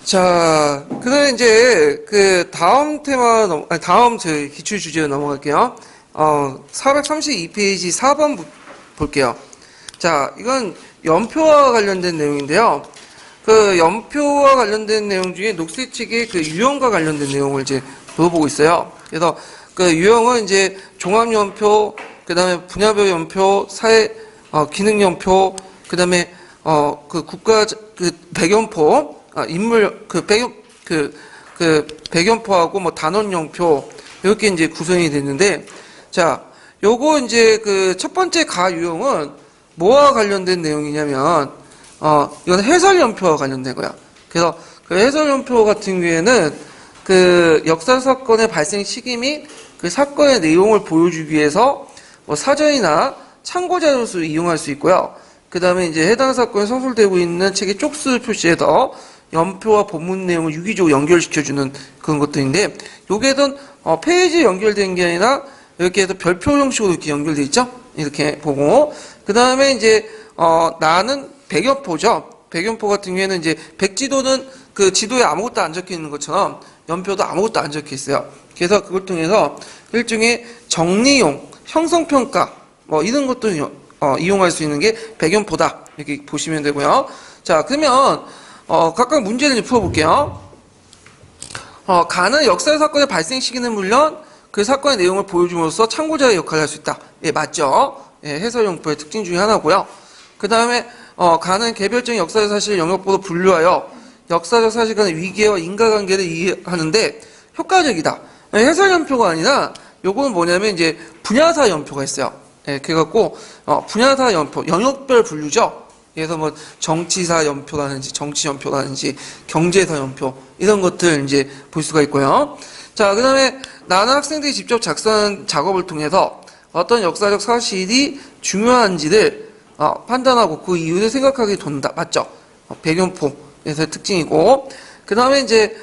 자, 그다음에 이제 그 다음 테마 다음 저희 기출 주제로 넘어갈게요. 432페이지 4번 볼게요. 자, 이건 연표와 관련된 내용인데요. 그 연표와 관련된 내용 중에 녹색책의 그 유형과 관련된 내용을 이제 물어보고 있어요. 그래서 그 유형은 이제 종합연표, 그다음에 분야별 연표, 사회 기능 연표, 그다음에 그 국가 그 배경포, 인물 그 배경 그 배경포하고 뭐 단원연표 이렇게 이제 구성이 됐는데, 자, 요거 이제 그 첫 번째 가 유형은 뭐와 관련된 내용이냐면 이건 해설연표와 관련된 거야. 그래서 그 해설연표 같은 경우에는 그 역사 사건의 발생 시기 및 그 사건의 내용을 보여주기 위해서 뭐 사전이나 참고 자료로 이용할 수 있고요. 그 다음에 이제 해당 사건에 서술되고 있는 책의 쪽수를 표시해서 연표와 본문 내용을 유기적으로 연결시켜주는 그런 것들인데, 요게는 페이지에 연결된 게 아니라 이렇게 해서 별표 형식으로 이렇게 연결돼 있죠. 이렇게 보고, 그 다음에 이제 나는 배경포죠. 배경포 같은 경우에는 이제 백지도는 그 지도에 아무것도 안 적혀 있는 것처럼 연표도 아무것도 안 적혀 있어요. 그래서 그걸 통해서 일종의 정리용, 형성평가 뭐 이런 것도 이용할 수 있는 게 배경포다, 이렇게 보시면 되고요. 자, 그러면 각각 문제를 이제 풀어볼게요. 가는 역사 사건의 발생 시기는 물론 그 사건의 내용을 보여줌으로써 참고자의 역할을 할 수 있다. 예, 맞죠? 예, 해설용포의 특징 중에 하나고요. 그 다음에 가는 개별적인 역사적 사실을 영역으로 분류하여 역사적 사실간의 위계와 인과관계를 이해하는데 효과적이다. 예, 해설연표가 아니라 요거는 뭐냐면 이제 분야사 연표가 있어요. 예, 그래갖고 분야사 연표, 영역별 분류죠. 그래서 뭐 정치사 연표라든지 정치 연표라든지 경제사 연표 이런 것들 이제 볼 수가 있고요. 자, 그 다음에 나는 학생들이 직접 작성한 작업을 통해서 어떤 역사적 사실이 중요한지를 판단하고 그 이유를 생각하게 돈다. 맞죠? 배경포에서의 특징이고, 그 다음에 이제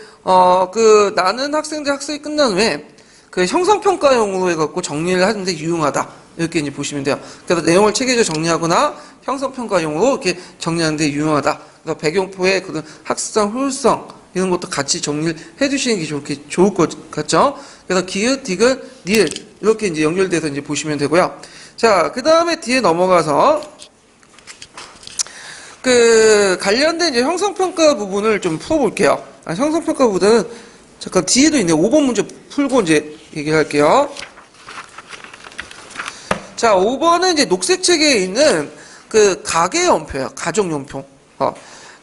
그 나는 학생들 학습이 끝난 후에 그 형성평가용으로 해갖고 정리를 하는데 유용하다. 이렇게 이제 보시면 돼요. 그래서 내용을 체계적으로 정리하거나 형성평가용으로 이렇게 정리하는데 유용하다. 그래서 배경포의 그런 학습성, 효율성 이런 것도 같이 정리를 해주시는 게 좋을 것 같죠? 그래서 기읒, 디귿, 니을 이렇게 이제 연결돼서 이제 보시면 되고요. 자, 그 다음에 뒤에 넘어가서 그 관련된 이제 형성평가 부분을 좀 풀어볼게요. 형성평가 부분은 잠깐 뒤에도 있네. 5번 문제 풀고 이제 얘기할게요. 자, 5번은 이제 녹색 책에 있는 그 가계연표야. 가족연표.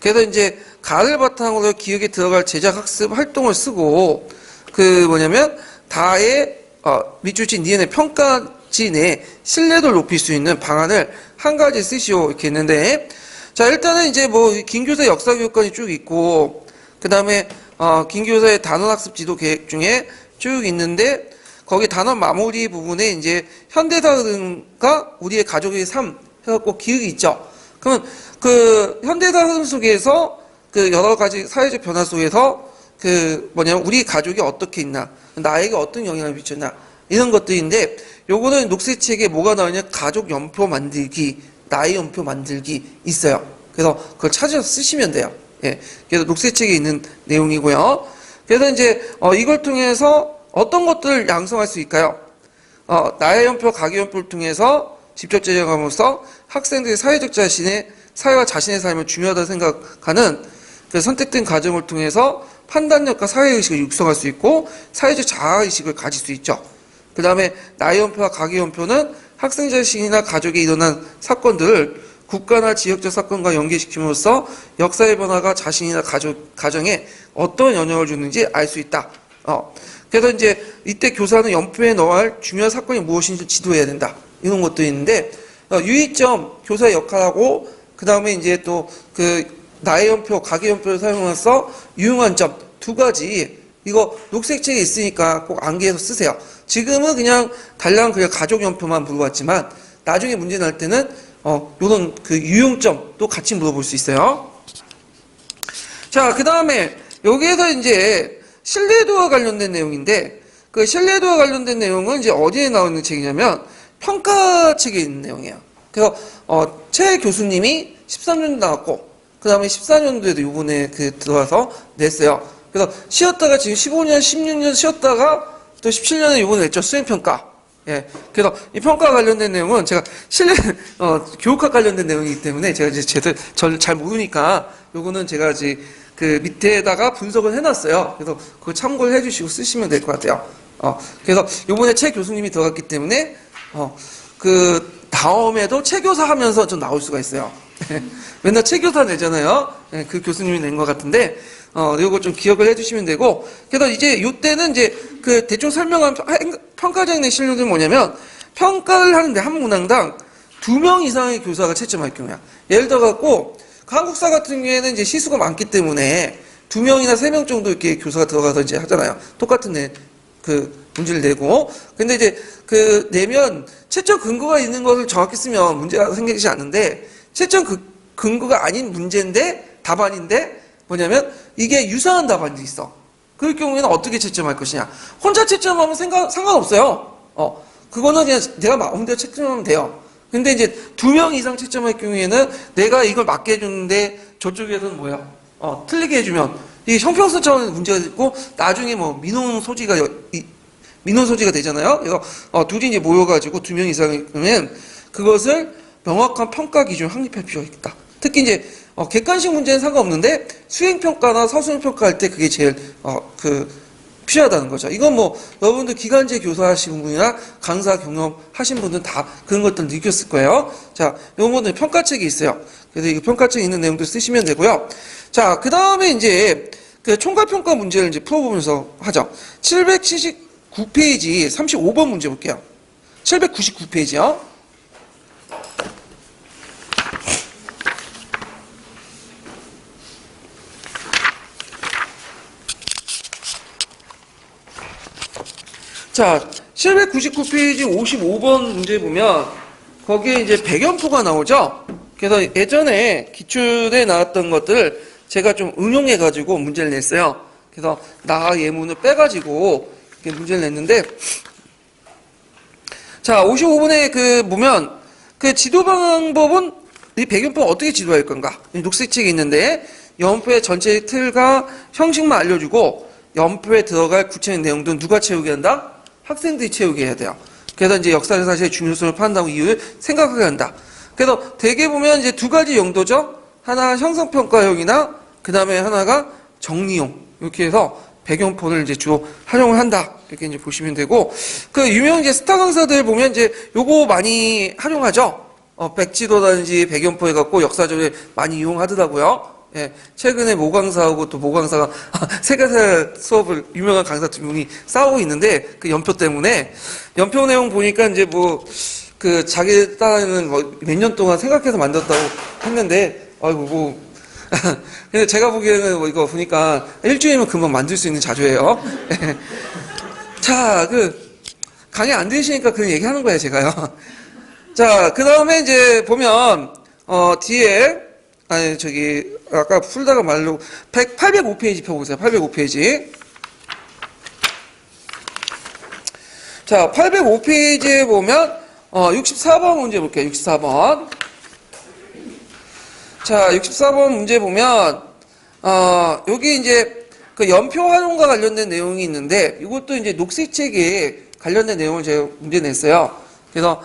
그래서 이제 가를 바탕으로 기억에 들어갈 제작 학습 활동을 쓰고, 그 뭐냐면 다의 밑줄친 니은의 평가지 내 신뢰도를 높일 수 있는 방안을 한 가지 쓰시오 이렇게 했는데, 자, 일단은 이제 뭐 김교사 역사교육관이 쭉 있고, 그 다음에 김교사의 단원학습 지도 계획 중에 쭉 있는데, 거기 단원 마무리 부분에 이제 현대사 흐름과 우리의 가족의 삶 해갖고 기억이 있죠. 그러면 그 현대사 흐름 속에서 그 여러 가지 사회적 변화 속에서 그 뭐냐면 우리 가족이 어떻게 있나, 나에게 어떤 영향을 미쳤나, 이런 것들인데, 요거는 녹색 책에 뭐가 나오냐, 가족 연표 만들기, 나의 연표 만들기 있어요. 그래서 그걸 찾아서 쓰시면 돼요. 예. 그래서 녹색 책에 있는 내용이고요. 그래서 이제 이걸 통해서 어떤 것들을 양성할 수 있을까요? 나의 연표, 가계 연표를 통해서 직접 제작함으로써 학생들이 사회적 자신의 사회와 자신의 삶을 중요하다고 생각하는 그 선택된 과정을 통해서 판단력과 사회의식을 육성할 수 있고 사회적 자아의식을 가질 수 있죠. 그 다음에 나의 연표와 가계 연표는 학생 자신이나 가족에 일어난 사건들을 국가나 지역적 사건과 연계시킴으로써 역사의 변화가 자신이나 가정에 어떤 영향을 주는지 알 수 있다. 그래서 이제 이때 교사는 연표에 넣어야 할 중요한 사건이 무엇인지 지도해야 된다. 이런 것도 있는데, 유의점, 교사의 역할하고, 그 다음에 이제 또 그 나의 연표, 가계 연표를 사용해서 유용한 점 두 가지, 이거 녹색 책에 있으니까 꼭 암기해서 쓰세요. 지금은 그냥 달랑 그냥 가족 연표만 물어봤지만, 나중에 문제 날 때는 요런 그 유용점도 같이 물어볼 수 있어요. 자, 그 다음에 여기에서 이제 신뢰도와 관련된 내용인데, 그 신뢰도와 관련된 내용은 이제 어디에 나오는 책이냐면 평가 책에 있는 내용이에요. 그래서 최 교수님이 13년 나왔고, 그 그 다음에 14년도에도 요번에 들어와서 냈어요. 그래서 쉬었다가 지금 15년, 16년 쉬었다가 또 17년에 요번에 냈죠. 수행평가. 예. 그래서 이 평가 관련된 내용은 제가 교육학 관련된 내용이기 때문에 제가 이제 잘 모르니까 요거는 제가 이제 그 밑에다가 분석을 해놨어요. 그래서 그거 참고를 해주시고 쓰시면 될 것 같아요. 그래서 요번에 최 교수님이 들어갔기 때문에, 그 다음에도 최 교사 하면서 좀 나올 수가 있어요. 맨날 최 교사 내잖아요. 예, 그 교수님이 낸 것 같은데, 요거 좀 기억을 해주시면 되고, 그래서 이제 요때는 이제 그 대충 설명한 평가자에 낸 실력은 뭐냐면, 평가를 하는데 한 문항당 2명 이상의 교사가 채점할 경우야. 예를 들어갖고, 한국사 같은 경우에는 이제 시수가 많기 때문에 2명이나 3명 정도 이렇게 교사가 들어가서 이제 하잖아요. 똑같은 문제를 내고. 근데 이제 내면 채점 근거가 있는 것을 정확히 쓰면 문제가 생기지 않는데, 채점 근거가 아닌 문제인데, 답안인데, 뭐냐면, 이게 유사한 답안이 있어. 그럴 경우에는 어떻게 채점할 것이냐. 혼자 채점하면 상관없어요. 그거는 그냥 내가 마음대로 채점하면 돼요. 근데 이제 2명 이상 채점할 경우에는 내가 이걸 맞게 해주는데 저쪽에서는 뭐야? 틀리게 해주면 이게 형평성 차원에서 문제가 있고 나중에 뭐 민원 소지가 되잖아요. 그래서 둘이 이제 모여가지고 2명 이상이면 그것을 명확한 평가 기준을 확립할 필요가 있다. 특히 이제 객관식 문제는 상관없는데 수행평가나 서술평가 할 때 그게 제일 필요하다는 거죠. 이건 뭐 여러분들 기간제 교사하신 분이나 강사 경험하신 분들은 다 그런 것들 느꼈을 거예요. 자, 요거는 평가책이 있어요. 그래서 이 평가책에 있는 내용도 쓰시면 되고요. 자, 그 다음에 이제 그 총괄평가 문제를 이제 풀어보면서 하죠. 779페이지 35번 문제 볼게요. 799페이지요. 자, 799페이지 55번 문제 보면 거기에 이제 백연포가 나오죠. 그래서 예전에 기출에 나왔던 것들을 제가 좀 응용해가지고 문제를 냈어요. 그래서 나 예문을 빼가지고 이렇게 문제를 냈는데, 자, 55번에 보면 지도 방법은 이 백연포가 어떻게 지도할 건가? 녹색책이 있는데 연표의 전체 틀과 형식만 알려주고 연표에 들어갈 구체적인 내용들은 누가 채우게 한다? 학생들이 채우게 해야 돼요. 그래서 이제 역사적 사실의 중요성을 판단하고 이유를 생각하게 한다. 그래서 대개 보면 이제 2가지 용도죠. 하나 형성평가용이나 그 다음에 하나가 정리용. 이렇게 해서 백연포를 이제 주로 활용을 한다. 이렇게 이제 보시면 되고, 유명 이제 스타 강사들 보면 이제 요거 많이 활용하죠. 백지도라든지 백연포 해갖고 역사적으로 많이 이용하더라고요. 예, 최근에 모강사하고 또 모강사가 세계사 수업을 유명한 강사 2명이 싸우고 있는데 그 연표 때문에 연표 내용 보니까 이제 자기 딸은 몇 년 동안 생각해서 만들었다고 했는데 근데 제가 보기에는 이거 보니까 일주일이면 금방 만들 수 있는 자료예요. 자, 강의 안 들으시니까 그런 얘기 하는 거예요, 제가요. 자, 그 다음에 이제 보면 뒤에 아까 풀다가 말로 805페이지 펴보세요. 805페이지. 자, 805페이지에 보면 64번 문제 볼게요. 64번. 자, 64번 문제 보면 여기 이제 연표 활용과 관련된 내용이 있는데 이것도 이제 녹색책에 관련된 내용을 제가 문제 냈어요. 그래서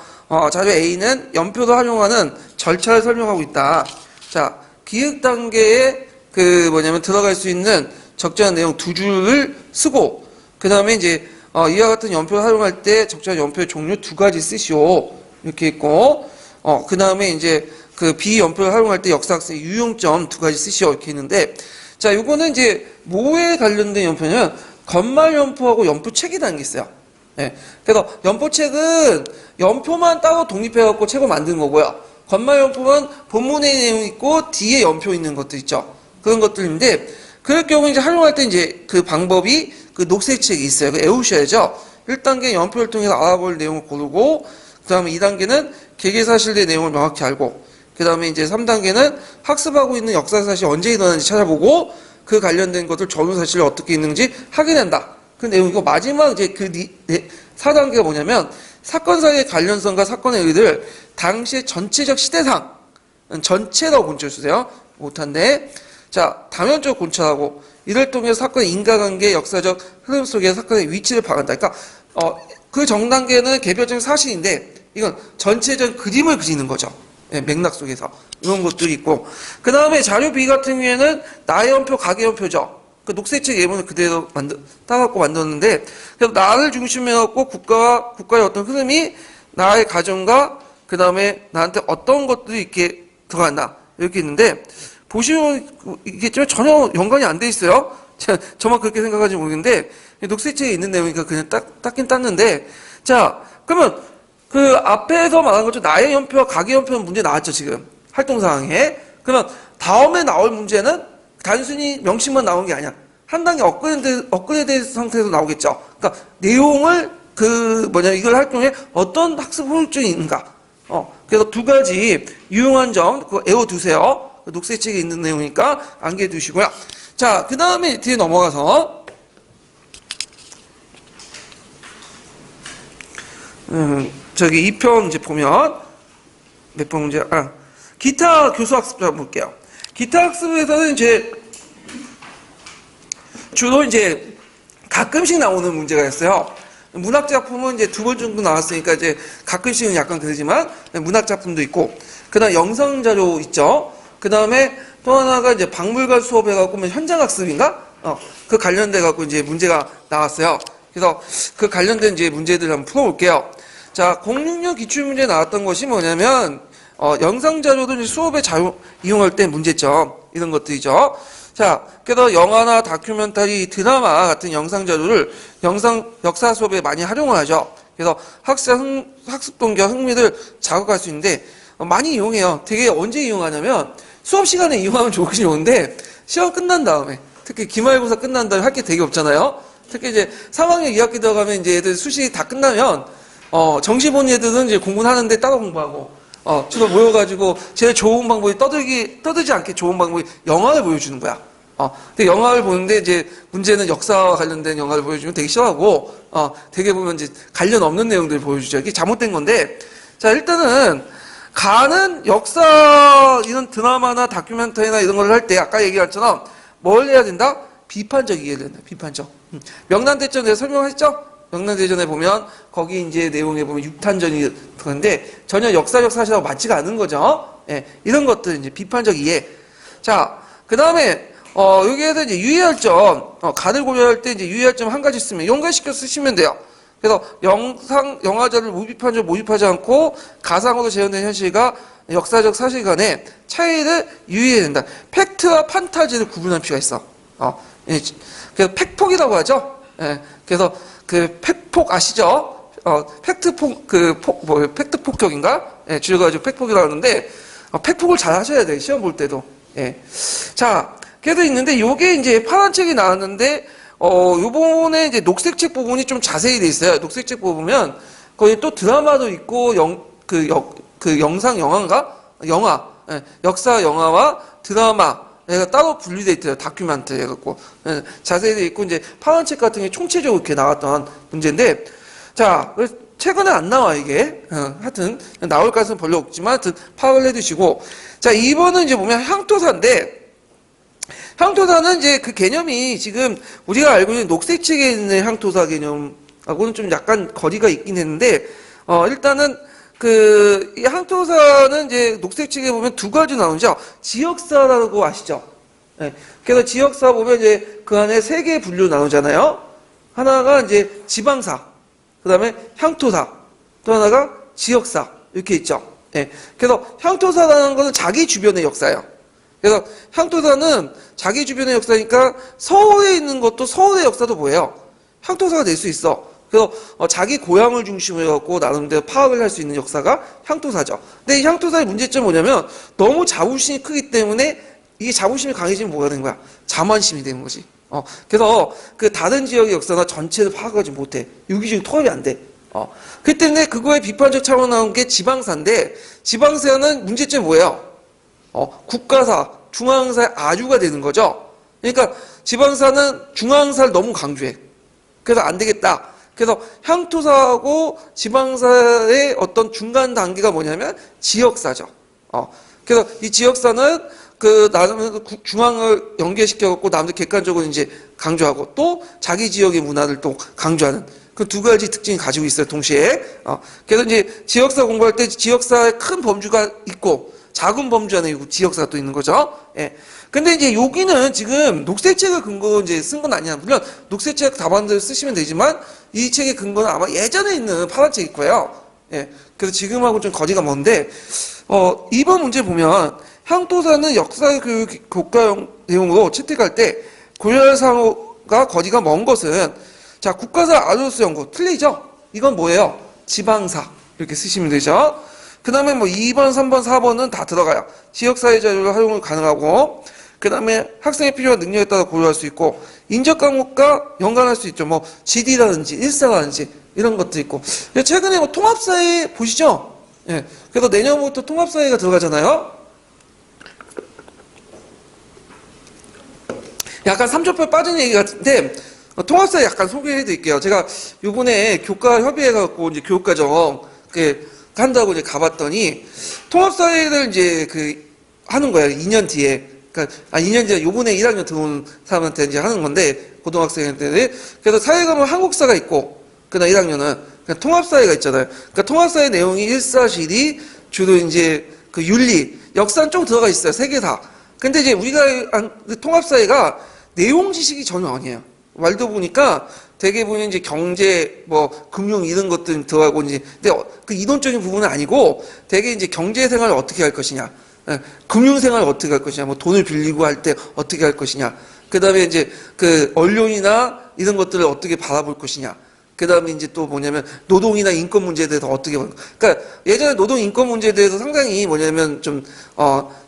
자료 A는 연표도 활용하는 절차를 설명하고 있다. 자, 기획 단계에 들어갈 수 있는 적절한 내용 2줄을 쓰고, 그 다음에 이제, 이와 같은 연표를 활용할 때 적절한 연표의 종류 2가지 쓰시오. 이렇게 있고, 그 다음에 이제 비연표를 활용할 때 역사학습의 유용점 2가지 쓰시오. 이렇게 있는데, 자, 요거는 이제 뭐에 관련된 연표냐면, 건말 연표하고 연표책이라는 게 있어요. 예. 그래서 연표책은 연표만 따로 독립해갖고 책을 만드는 거고요. 건말연표는 본문의 내용이 있고 뒤에 연표 있는 것도 있죠. 그런 것들인데 그럴 경우에 이제 활용할 때 이제 그 방법이 녹색책이 있어요. 외우셔야죠. 1단계 연표를 통해서 알아볼 내용을 고르고, 그 다음에 2단계는 계계사실의 내용을 명확히 알고, 그 다음에 이제 3단계는 학습하고 있는 역사사실이 언제 일어났는지 찾아보고 그 관련된 것들 전후사실이 어떻게 있는지 확인한다. 그 내용이고, 마지막 이제 4단계가 뭐냐면 사건사의 관련성과 사건의 의의를 당시의 전체적 시대상, 전체라고 문자를 쓰세요. 못한데, 자, 다면적 관찰하고 이를 통해 사건의 인과관계, 역사적 흐름 속에 사건의 위치를 파악한다. 그러니까 그 정단계는 개별적인 사실인데 이건 전체적 그림을 그리는 거죠. 예, 맥락 속에서 이런 것들이 있고, 그 다음에 자료 B 같은 경우에는 나의 연표, 가계 연표죠. 그 녹색책 예문을 그대로 따갖고 만들었는데, 그래서 나를 중심으로 해갖고 국가의 어떤 흐름이 나의 가정과 그 다음에 나한테 어떤 것들이 이렇게 들어간다 이렇게 있는데, 보시면 이겠지만 전혀 연관이 안 돼 있어요. 저만 그렇게 생각하지 모르겠는데 녹색책에 있는 내용이니까 그냥 땄긴 땄는데, 자 그러면 그 앞에서 말한 것처럼 나의 연표와 가계 연표 문제 나왔죠 지금 활동사항에. 그러면 다음에 나올 문제는 단순히 명칭만 나온 게 아니야. 한 단계 업그레이드 상태에서 나오겠죠. 그러니까 내용을 이걸 활동해 어떤 학습 효율적이 있는가. 그래서 두 가지 유용한 점 그거 외워두세요. 녹색책에 있는 내용이니까 암기해 두시고요. 자, 그 다음에 뒤에 넘어가서 저기 2편 이제 보면 몇 번 문제 기타 교수학습 좀 볼게요. 기타 학습에서는 이제 주로 이제 가끔씩 나오는 문제가 있어요. 문학 작품은 이제 2번 정도 나왔으니까 이제 가끔씩은 약간 그러지만 문학 작품도 있고, 그다음 영상 자료 있죠. 그 다음에 또 하나가 이제 박물관 수업해갖고 현장 학습인가? 그 관련돼 갖고 이제 문제가 나왔어요. 그래서 그 관련된 이제 문제들 한번 풀어볼게요. 자, 06년 기출문제 나왔던 것이 뭐냐면, 영상 자료도 수업에 이용할 때 문제점, 이런 것들이죠. 자, 그래서 영화나 다큐멘터리, 드라마 같은 영상 자료를 역사 수업에 많이 활용을 하죠. 그래서 학습 동기와 흥미를 자극할 수 있는데, 많이 이용해요. 되게 언제 이용하냐면, 수업 시간에 이용하면 좋긴 좋은데 시험 끝난 다음에, 특히 기말고사 끝난 다음에 할 게 되게 없잖아요. 특히 이제 3학년 2학기 들어가면 이제 애들 수시 다 끝나면 정시 본 애들은 이제 공부는 하는데 따로 공부하고 주로 모여가지고 제일 좋은 방법이 떠들지 않게 좋은 방법이 영화를 보여주는 거야. 근데 영화를 보는데 이제 문제는 역사와 관련된 영화를 보여주면 되게 싫어하고 되게 보면 이제 관련 없는 내용들을 보여주죠. 이게 잘못된 건데, 자 일단은 가는 역사 이런 드라마나 다큐멘터리나 이런 걸 할 때 아까 얘기한 것처럼 뭘 해야 된다? 비판적 이해를 한다. 비판적. 명란대전 내가 설명했죠? 명란대전에 보면 거기 이제 내용에 보면 육탄전이 그런데 전혀 역사적 사실하고 맞지가 않은 거죠. 예, 이런 것들 이제 비판적 이해. 자, 그 다음에 여기에서 이제 유의할 점, 간을 고려할 때 이제 유의할 점 한 가지 쓰면 연관시켜 쓰시면 돼요. 그래서 영화자를 모집하지 않고 가상으로 재현된 현실과 역사적 사실간의 차이를 유의해야 된다. 팩트와 판타지를 구분할 필요가 있어. 그래서 팩폭이라고 하죠. 예, 그래서 그 팩폭 아시죠? 팩트 폭격인가? 예, 줄여가지고 팩폭이라고 하는데, 팩폭을 잘 하셔야 돼요. 시험 볼 때도. 예. 자, 그래도 있는데, 요게 이제 파란 책이 나왔는데, 요번에 이제 녹색책 부분이 좀 자세히 돼 있어요. 녹색책 보면 거기 또 드라마도 있고 영상 영화인가? 영화. 예, 역사 영화와 드라마가 따로 분리돼 있대요. 다큐멘터리 해갖고. 예, 자세히 돼 있고 이제 파란 책 같은 게 총체적으로 이렇게 나왔던 문제인데, 자, 최근에 안 나와 이게. 하여튼 나올 가능성은 별로 없지만 하여튼 파악을 해두시고, 자 2번은 이제 보면 향토사인데, 향토사는 이제 그 개념이 지금 우리가 알고 있는 녹색책에 있는 향토사 개념하고는 좀 약간 거리가 있긴 했는데, 일단은 이 향토사는 이제 녹색책에 보면 두 가지 나오죠. 지역사라고 아시죠? 네. 그래서 지역사 보면 이제 그 안에 세 개의 분류 나오잖아요. 하나가 이제 지방사, 그 다음에 향토사, 또 하나가 지역사, 이렇게 있죠. 네. 그래서 향토사라는 것은 자기 주변의 역사예요. 그래서 향토사는 자기 주변의 역사니까 서울에 있는 것도 서울의 역사도 뭐예요? 향토사가 될 수 있어. 그래서 자기 고향을 중심으로 해갖고 나름대로 파악을 할 수 있는 역사가 향토사죠. 근데 이 향토사의 문제점은 뭐냐면 너무 자부심이 크기 때문에 이게 자부심이 강해지면 뭐가 되는 거야? 자만심이 되는 거지. 그래서 그 다른 지역의 역사나 전체를 파악하지 못해. 유기적으로 통합이 안 돼. 그 때문에 그거에 비판적 차원 나온 게 지방사인데, 지방사는 문제점이 뭐예요? 국가사, 중앙사의 아류가 되는 거죠. 그러니까 지방사는 중앙사를 너무 강조해. 그래서 안 되겠다. 그래서 향토사하고 지방사의 어떤 중간 단계가 뭐냐면 지역사죠. 그래서 이 지역사는 나름 중앙을 연계시켜갖고 남들 객관적으로 이제 강조하고 또 자기 지역의 문화를 또 강조하는 그 두 가지 특징이 가지고 있어요, 동시에. 그래서 이제 지역사 공부할 때 지역사의 큰 범주가 있고 작은 범주 안에 지역사가 또 있는 거죠. 예. 근데 이제 여기는 지금 녹색책을 근거로 이제 쓴 건 아니야. 물론 녹색책 답안들 쓰시면 되지만 이 책의 근거는 아마 예전에 있는 파란 책일 거예요. 예. 그래서 지금하고 좀 거리가 먼데, 2번 문제 보면 향토사는 역사교육 교과 내용으로 채택할 때 고려할 사항과 거리가 먼 것은 자, 국가사 아르토스 연구 틀리죠? 이건 뭐예요? 지방사 이렇게 쓰시면 되죠. 그 다음에 뭐 2번, 3번, 4번은 다 들어가요. 지역사회 자료를 활용을 가능하고 그 다음에 학생의 필요와 능력에 따라 고려할 수 있고 인적 과목과 연관할 수 있죠. 뭐 GD라든지 일사라든지 이런 것도 있고 최근에 뭐 통합사회 보시죠? 예. 그래서 내년부터 통합사회가 들어가잖아요. 약간 삼초표 빠진 얘기 같은데 통합사회 약간 소개해 드릴게요. 제가 요번에 교과 협의해갖고 이제 교육과정 한다고 이제 가봤더니 통합사회를 이제 하는 거예요. 2년 뒤에. 그러니까 2년 뒤에 요번에 1학년 들어온 사람한테 이제 하는 건데 고등학생한테. 그래서 사회과목 한국사가 있고 그다음 1학년은 통합사회가 있잖아요. 그러니까 통합사회 내용이 1, 4, 실이 주로 이제 윤리, 역사는 좀 들어가 있어요. 세 개 다. 근데 이제 우리가 통합사회가 내용 지식이 전혀 아니에요. 말도 보니까 되게 보면 이제 경제, 뭐, 금융 이런 것들 들어가고 이제, 근데 그 이론적인 부분은 아니고 되게 이제 경제 생활을 어떻게 할 것이냐, 금융 생활을 어떻게 할 것이냐, 뭐 돈을 빌리고 할 때 어떻게 할 것이냐, 그 다음에 이제 언론이나 이런 것들을 어떻게 바라볼 것이냐, 그 다음에 이제 또 뭐냐면 노동이나 인권 문제에 대해서 어떻게 그러니까 예전에 노동 인권 문제에 대해서 상당히 뭐냐면 좀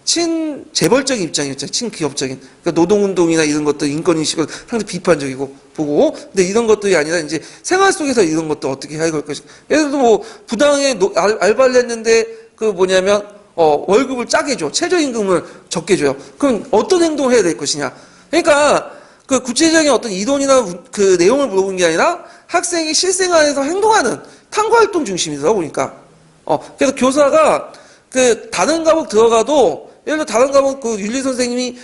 친재벌적인 입장이었죠. 친기업적인. 그러니까 노동운동이나 이런 것들 인권인식을 상당히 비판적이고 보고 근데 이런 것들이 아니라 이제 생활 속에서 이런 것도 어떻게 해야 할 것인가. 예를 들어 뭐 부당하게 알바를 했는데 월급을 짜게 줘. 최저임금을 적게 줘요. 그럼 어떤 행동을 해야 될 것이냐. 그러니까 구체적인 어떤 이론이나 내용을 물어보는 게 아니라 학생이 실생활에서 행동하는 탐구활동 중심이더라고 보니까. 그래서 교사가 다른 과목 들어가도 예를 들어 다른 과목 윤리 선생님이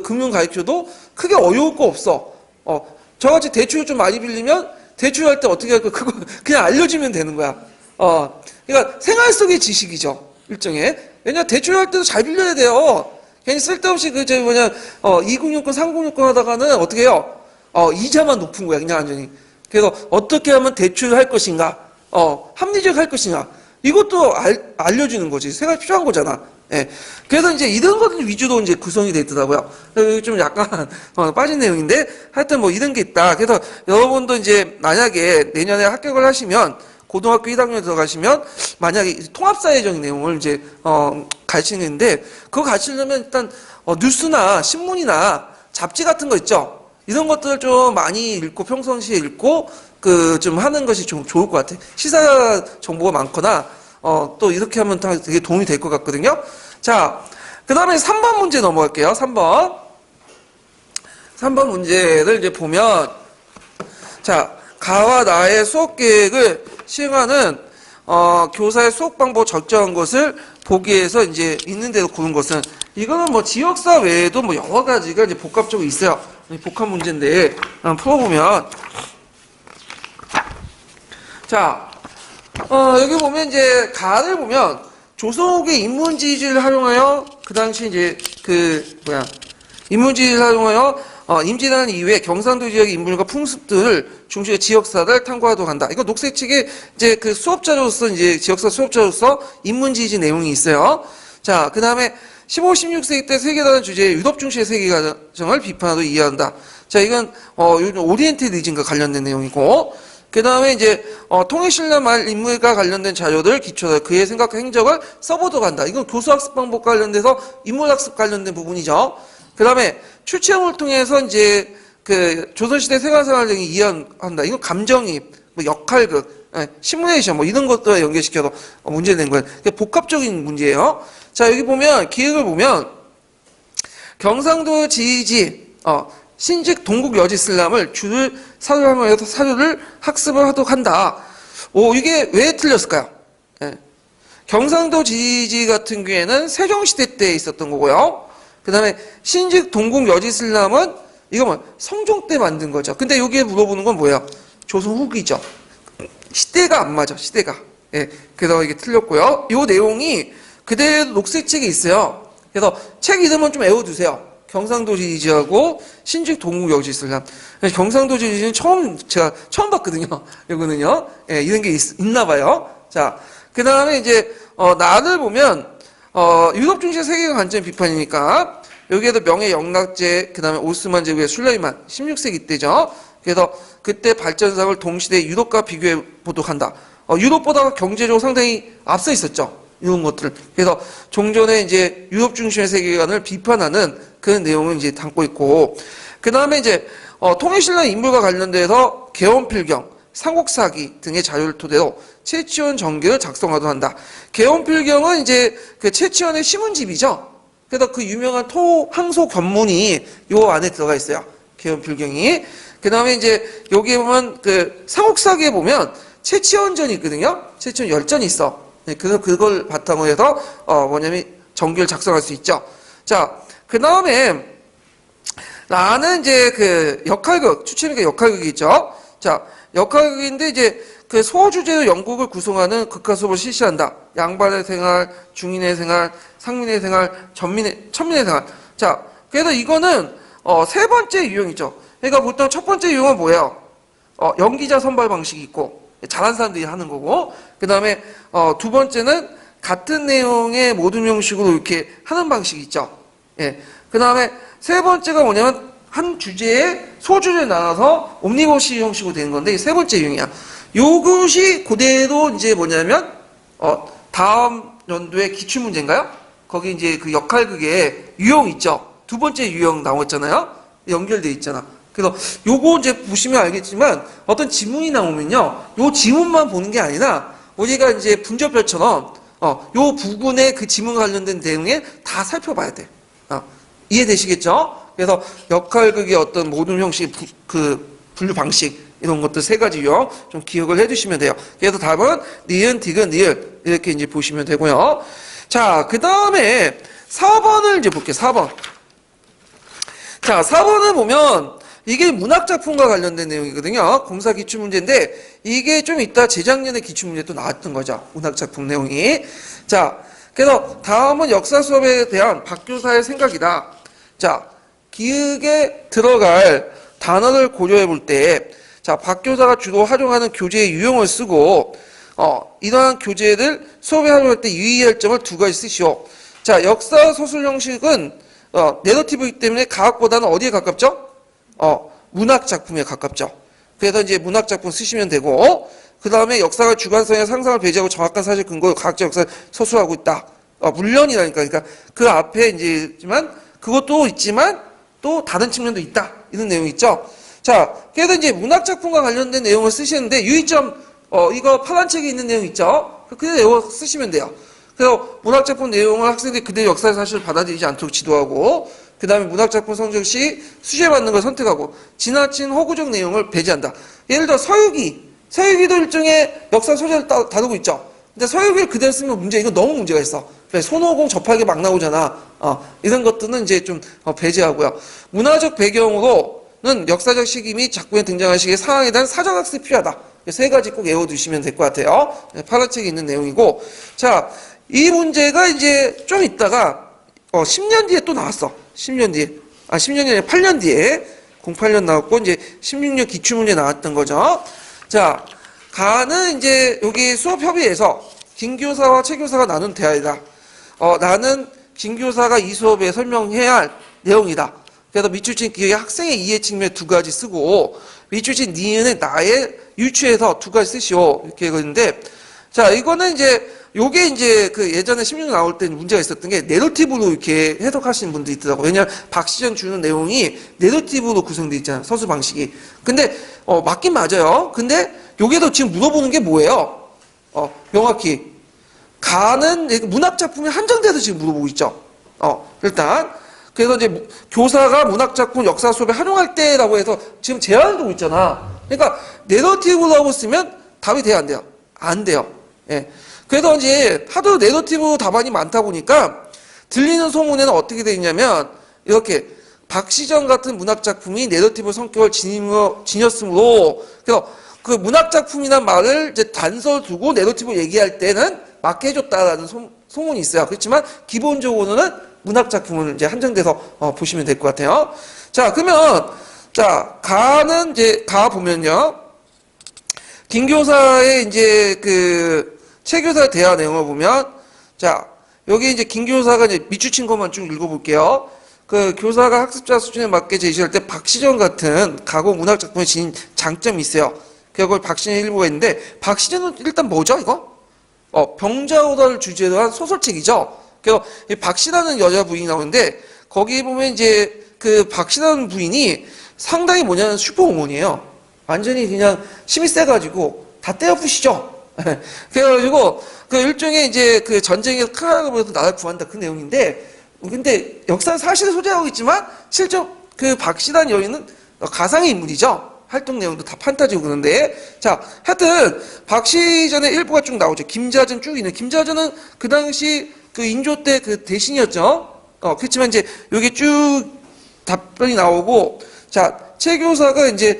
금융 가르쳐도 크게 어려울 거 없어. 저같이 대출 좀 많이 빌리면 대출할 때 어떻게 할 거 그거 그냥 알려주면 되는 거야. 그러니까 생활 속의 지식이죠. 일종의. 왜냐면 대출할 때도 잘 빌려야 돼요. 괜히 쓸데없이 2060권, 3060권 하다가는 어떻게 해요? 이자만 높은 거야, 그냥 완전히. 그래서 어떻게 하면 대출할 것인가? 합리적 할 것인가? 이것도 알려주는 거지. 생각이 필요한 거잖아. 예. 그래서 이제 이런 것들 위주로 이제 구성이 돼 있더라고요. 좀 약간, 빠진 내용인데, 하여튼 뭐 이런 게 있다. 그래서 여러분도 이제 만약에 내년에 합격을 하시면, 고등학교 1학년에 들어가시면, 만약에 통합사회적인 내용을 이제, 가르치는데, 그거 가르치려면 일단, 뉴스나 신문이나 잡지 같은 거 있죠? 이런 것들을 좀 많이 읽고 평상시에 읽고 좀 하는 것이 좀 좋을 것 같아요. 시사 정보가 많거나 또 이렇게 하면 되게 도움이 될 것 같거든요. 자, 그 다음에 3번 문제 넘어갈게요. 3번 문제를 이제 보면 자, 가와 나의 수업 계획을 시행하는 교사의 수업 방법 적정한 것을 보기 위해서 이제 있는 대로 고른 것은 이거는 뭐 지역사 외에도 뭐 여러 가지가 이제 복합적으로 있어요. 복합 문제인데 한번 풀어보면 자 여기 보면 이제 가를 보면 조선옥의 인문지질을 활용하여 그 당시 이제 인문지질을 활용하여 임진왜란 이후에 경상도 지역의 인물과 풍습들을 중심의 지역사를 탐구하도록 한다. 이거 녹색책에 이제 수업자로서 이제 지역사 수업자로서 인문지질 내용이 있어요. 자, 그 다음에 15, 16세기 때 세계다른 주제의 유럽 중시의 세계과정을 비판하고 이해한다. 자, 이건 요즘 오리엔탈리즘과 관련된 내용이고, 그 다음에 이제 통일신라 말 인물과 관련된 자료들 기초로 그의 생각과 행적을 써보도록 한다. 이건 교수학습 방법과 관련돼서 인물학습 관련된 부분이죠. 그 다음에 출처형을 통해서 이제 조선시대 생활생활 등을 이해한다. 이건 감정이입, 뭐 역할극, 시뮬레이션 뭐 이런 것들과 연계시켜서 문제 낸 거예요. 복합적인 문제예요. 자, 여기 보면 기획을 보면 경상도 지지 신직 동국 여지슬람을 주를 사료하면서 사료를 학습을 하도록 한다. 이게 왜 틀렸을까요? 경상도 지지 같은 경우에는 세종시대 때 있었던 거고요. 그 다음에 신직 동국 여지슬람은 이거 뭐 성종 때 만든 거죠. 근데 여기에 물어보는 건 뭐예요? 조선 후기죠. 시대가 안 맞아, 시대가. 예, 그래서 이게 틀렸고요. 이 내용이 그대로 녹색책에 있어요. 그래서 책 이름은 좀 외워두세요. 경상도 지지하고 신직 동국 여지슬람. 경상도 지지는 제가 처음 봤거든요. 이거는요. 예, 이런 게 있나 봐요. 자, 그 다음에 이제, 난을 보면, 유럽 중시 세계관 관점 비판이니까, 여기에도 명예 영락제, 그 다음에 오스만 제국의 술레이만, 16세기 때죠. 그래서 그때 발전상을 동시대 유럽과 비교해 보도한다. 유럽보다 경제적으로 상당히 앞서 있었죠. 이런 것들. 그래서 종전에 이제 유럽 중심의 세계관을 비판하는 그런 내용을 이제 담고 있고, 그 다음에 이제, 통일신라 인물과 관련돼서 개원필경, 삼국사기 등의 자료를 토대로 최치원 전기를 작성하도록 한다. 개원필경은 이제 그 최치원의 신문집이죠. 그래서 그 유명한 항소 견문이 요 안에 들어가 있어요. 개원필경이. 그 다음에 이제 여기에 보면 그 삼국사기에 보면 최치원전이 있거든요. 최치원 열전이 있어. 네, 그래서 그걸 바탕으로 해서 뭐냐면 전기를 작성할 수 있죠. 자, 그 다음에 나는 이제 그 역할극 추천이니까 역할극이 있죠. 자, 역할극인데 이제 그 소주제로 영국을 구성하는 극화 수업을 실시한다. 양반의 생활, 중인의 생활, 상민의 생활, 천민의 생활. 자, 그래서 이거는 세 번째 유형이죠. 그러니까 보통 첫 번째 유형은 뭐예요? 연기자 선발 방식이 있고 잘한 사람들이 하는 거고, 그 다음에 두 번째는 같은 내용의 모든 형식으로 이렇게 하는 방식이 있죠. 예. 그 다음에 세 번째가 뭐냐면 한 주제에 소주제를 나눠서 옴니버시 형식으로 되는 건데 세 번째 유형이야. 요것이 그대로 이제 뭐냐면 다음 연도의 기출문제인가요? 거기 이제 그 역할극에 유형 있죠. 두 번째 유형 나왔잖아요. 연결돼 있잖아. 그래서 요거 이제 보시면 알겠지만 어떤 지문이 나오면요, 요 지문만 보는 게 아니라 우리가 이제 분조표처럼 요 부분에 그 지문과 관련된 내용에 다 살펴봐야 돼. 이해되시겠죠? 그래서 역할극의 어떤 모든 형식, 분류 방식 이런 것들 세 가지 유형 좀 기억을 해두시면 돼요. 그래서 답은 니은, 디귿, 니을 이렇게 이제 보시면 되고요. 자, 그 다음에 4번을 이제 볼게요. 4번. 자, 4번을 보면 이게 문학작품과 관련된 내용이거든요. 공사 기출문제인데 이게 좀 이따 재작년에 기출문제 또 나왔던 거죠. 문학작품 내용이. 자, 그래서 다음은 역사 수업에 대한 박 교사의 생각이다. 자, 기획에 들어갈 단어를 고려해 볼 때, 자, 박 교사가 주로 활용하는 교재의 유형을 쓰고, 이러한 교재를 수업에 활용할 때 유의할 점을 두 가지 쓰시오. 자, 역사 소설 형식은, 내러티브이기 때문에 가학보다는 어디에 가깝죠? 문학 작품에 가깝죠. 그래서 이제 문학 작품 쓰시면 되고, 그 다음에 역사가 주관성의 상상을 배제하고 정확한 사실 근거로 과학적 역사를 서술하고 있다. 물론이라니까. 그러니까 그 앞에 이제지만 그것도 있지만 또 다른 측면도 있다. 이런 내용이 있죠. 자, 그래서 이제 문학 작품과 관련된 내용을 쓰시는데 유의점 이거 파란 책에 있는 내용 있죠. 그대로 외워 쓰시면 돼요. 그래서 문학 작품 내용을 학생들이 그대로 역사의 사실을 받아들이지 않도록 지도하고, 그 다음에 문학작품 성적 시 수시해받는 걸 선택하고 지나친 허구적 내용을 배제한다. 예를 들어 서유기도 일종의 역사 소재를 다루고 있죠. 근데 서유기를 그대로 쓰면 이거 너무 문제가 있어. 손오공 접하게 막 나오잖아. 이런 것들은 이제 좀 배제하고요. 문화적 배경으로는 역사적 시기 및 작품에 등장할 시기의 상황에 대한 사전학습이 필요하다. 세 가지 꼭 외워두시면 될 것 같아요. 파란 책에 있는 내용이고, 자, 이 문제가 이제 좀 있다가 10년 뒤에 또 나왔어. 10년 뒤에. 10년이 아니라 8년 뒤에. 08년 나왔고, 이제 16년 기출문제 나왔던 거죠. 자, 가는 이제 여기 수업협의에서 김 교사와 최 교사가 나눈 대화이다. 나는 김 교사가 이 수업에 설명해야 할 내용이다. 그래서 밑줄친 기획의 학생의 이해 측면 두 가지 쓰고, 밑줄친 니은의 나의 유추해서 두 가지 쓰시오. 이렇게 했는데, 자, 이거는 이제 요게 이제 그 예전에 16년 나올 때 문제가 있었던 게 내러티브로 이렇게 해석하시는 분들이 있더라고요. 왜냐하면 박시전 주는 내용이 내러티브로 구성되어 있잖아요. 서술 방식이. 근데 맞긴 맞아요. 근데 요게도 지금 물어보는 게 뭐예요? 명확히 가는 문학 작품이 한정돼서 지금 물어보고 있죠. 일단 그래서 이제 교사가 문학 작품 역사 수업에 활용할 때라고 해서 지금 제한을 두고 있잖아. 그러니까 내러티브라고 쓰면 답이 돼야 안 돼요? 안 돼요. 예. 그래서 이제 하도 내러티브 답안이 많다 보니까 들리는 소문에는 어떻게 돼 있냐면 이렇게 박시전 같은 문학작품이 내러티브 성격을 지녔으므로 그래서 그 문학작품이란 말을 이제 단서를 두고 내러티브 얘기할 때는 맞게 해줬다라는 소문이 있어요. 그렇지만 기본적으로는 문학작품을 이제 한정돼서 보시면 될 것 같아요. 자, 그러면 자, 가 보면요. 김 교사의 이제 그 최 교사의 대화 내용을 보면 자, 여기 이제 김 교사가 이제 밑줄친 것만 쭉 읽어볼게요. 그 교사가 학습자 수준에 맞게 제시할 때 박시전 같은 가공 문학 작품에 지닌 장점이 있어요. 그걸 박시전의 일부가 있는데 박시전은 일단 뭐죠, 이거? 병자호라를 주제로 한 소설책이죠. 그래서 이 박씨라는 여자 부인이 나오는데 거기에 보면 이제 그 박씨라는 부인이 상당히 뭐냐면 슈퍼우먼이에요. 완전히 그냥 힘이 세가지고 다 떼어 부시죠. 그래가지고 그 일종의 이제 그 전쟁에서 큰 나라가 벌어서 나라를 구한다 그 내용인데 근데 역사는 사실을 소재하고 있지만 실제 그 박씨라는 여인은 가상의 인물이죠. 활동 내용도 다 판타지고 그런데 자 하여튼 박씨전의 일부가 쭉 나오죠. 김자전 쭉 있는 김자전은 그 당시 그 인조 때 그 대신이었죠. 그렇지만 이제 여기 쭉 답변이 나오고 자 최 교사가 이제